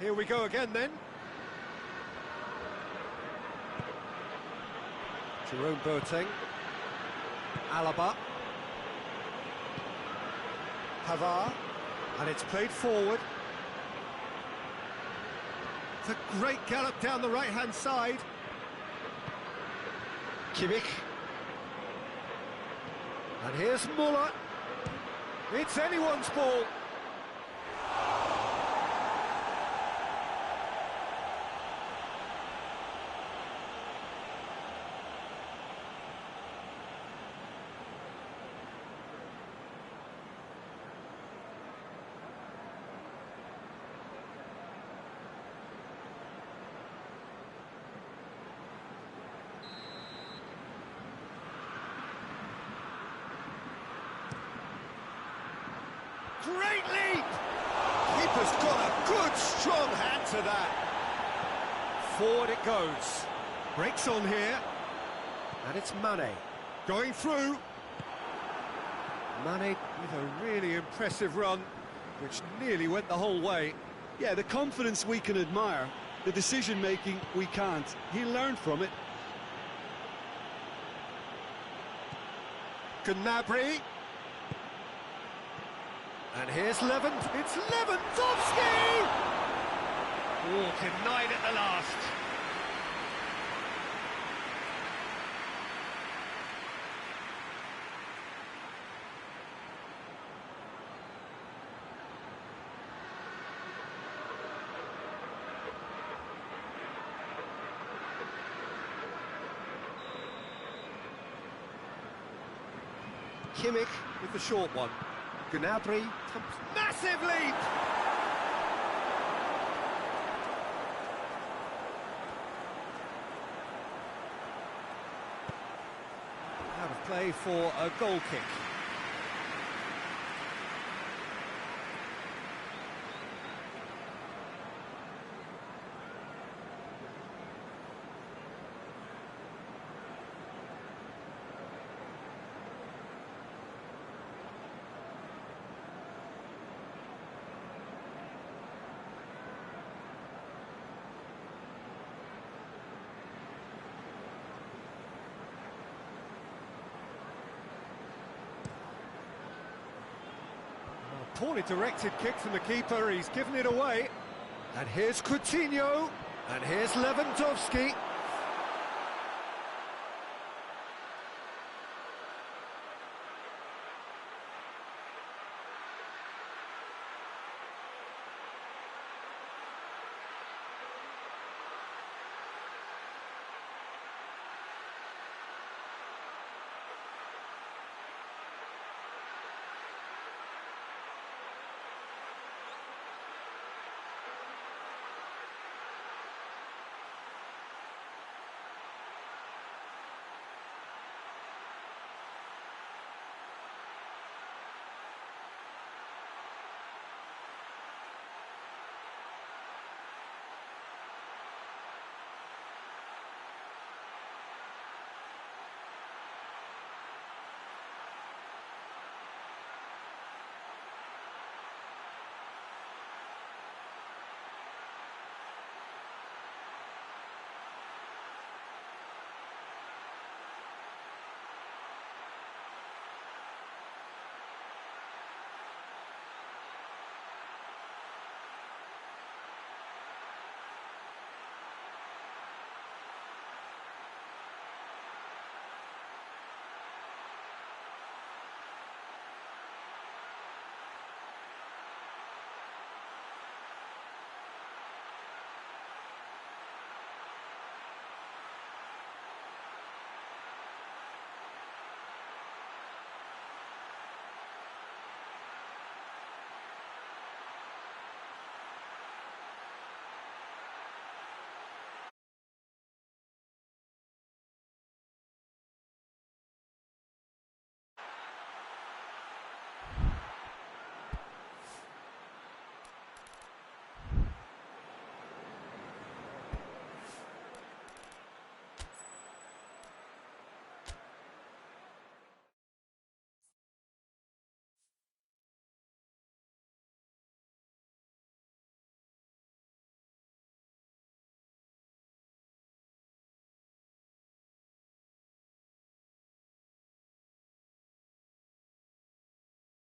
[SPEAKER 1] Here we go again then. Jerome Boateng. Alaba. Pavard. And it's played forward. It's a great gallop down the right-hand side. Kimmich. And here's Muller. It's anyone's ball. Great leap! Keeper's got a good, strong hand to that. Forward it goes. Breaks on here. And it's Mane. Going through. Mane with a really impressive run, which nearly went the whole way.
[SPEAKER 2] Yeah, the confidence we can admire, the decision-making we can't. He learned from it.
[SPEAKER 1] Gnabry. And here's It's Lewandowski! Oh, denied at the last. Kimmich with the short one. Gnabry comes massive leap! Out of play for a goal kick. Poorly directed kick from the keeper, he's given it away. And here's Coutinho, and here's Lewandowski.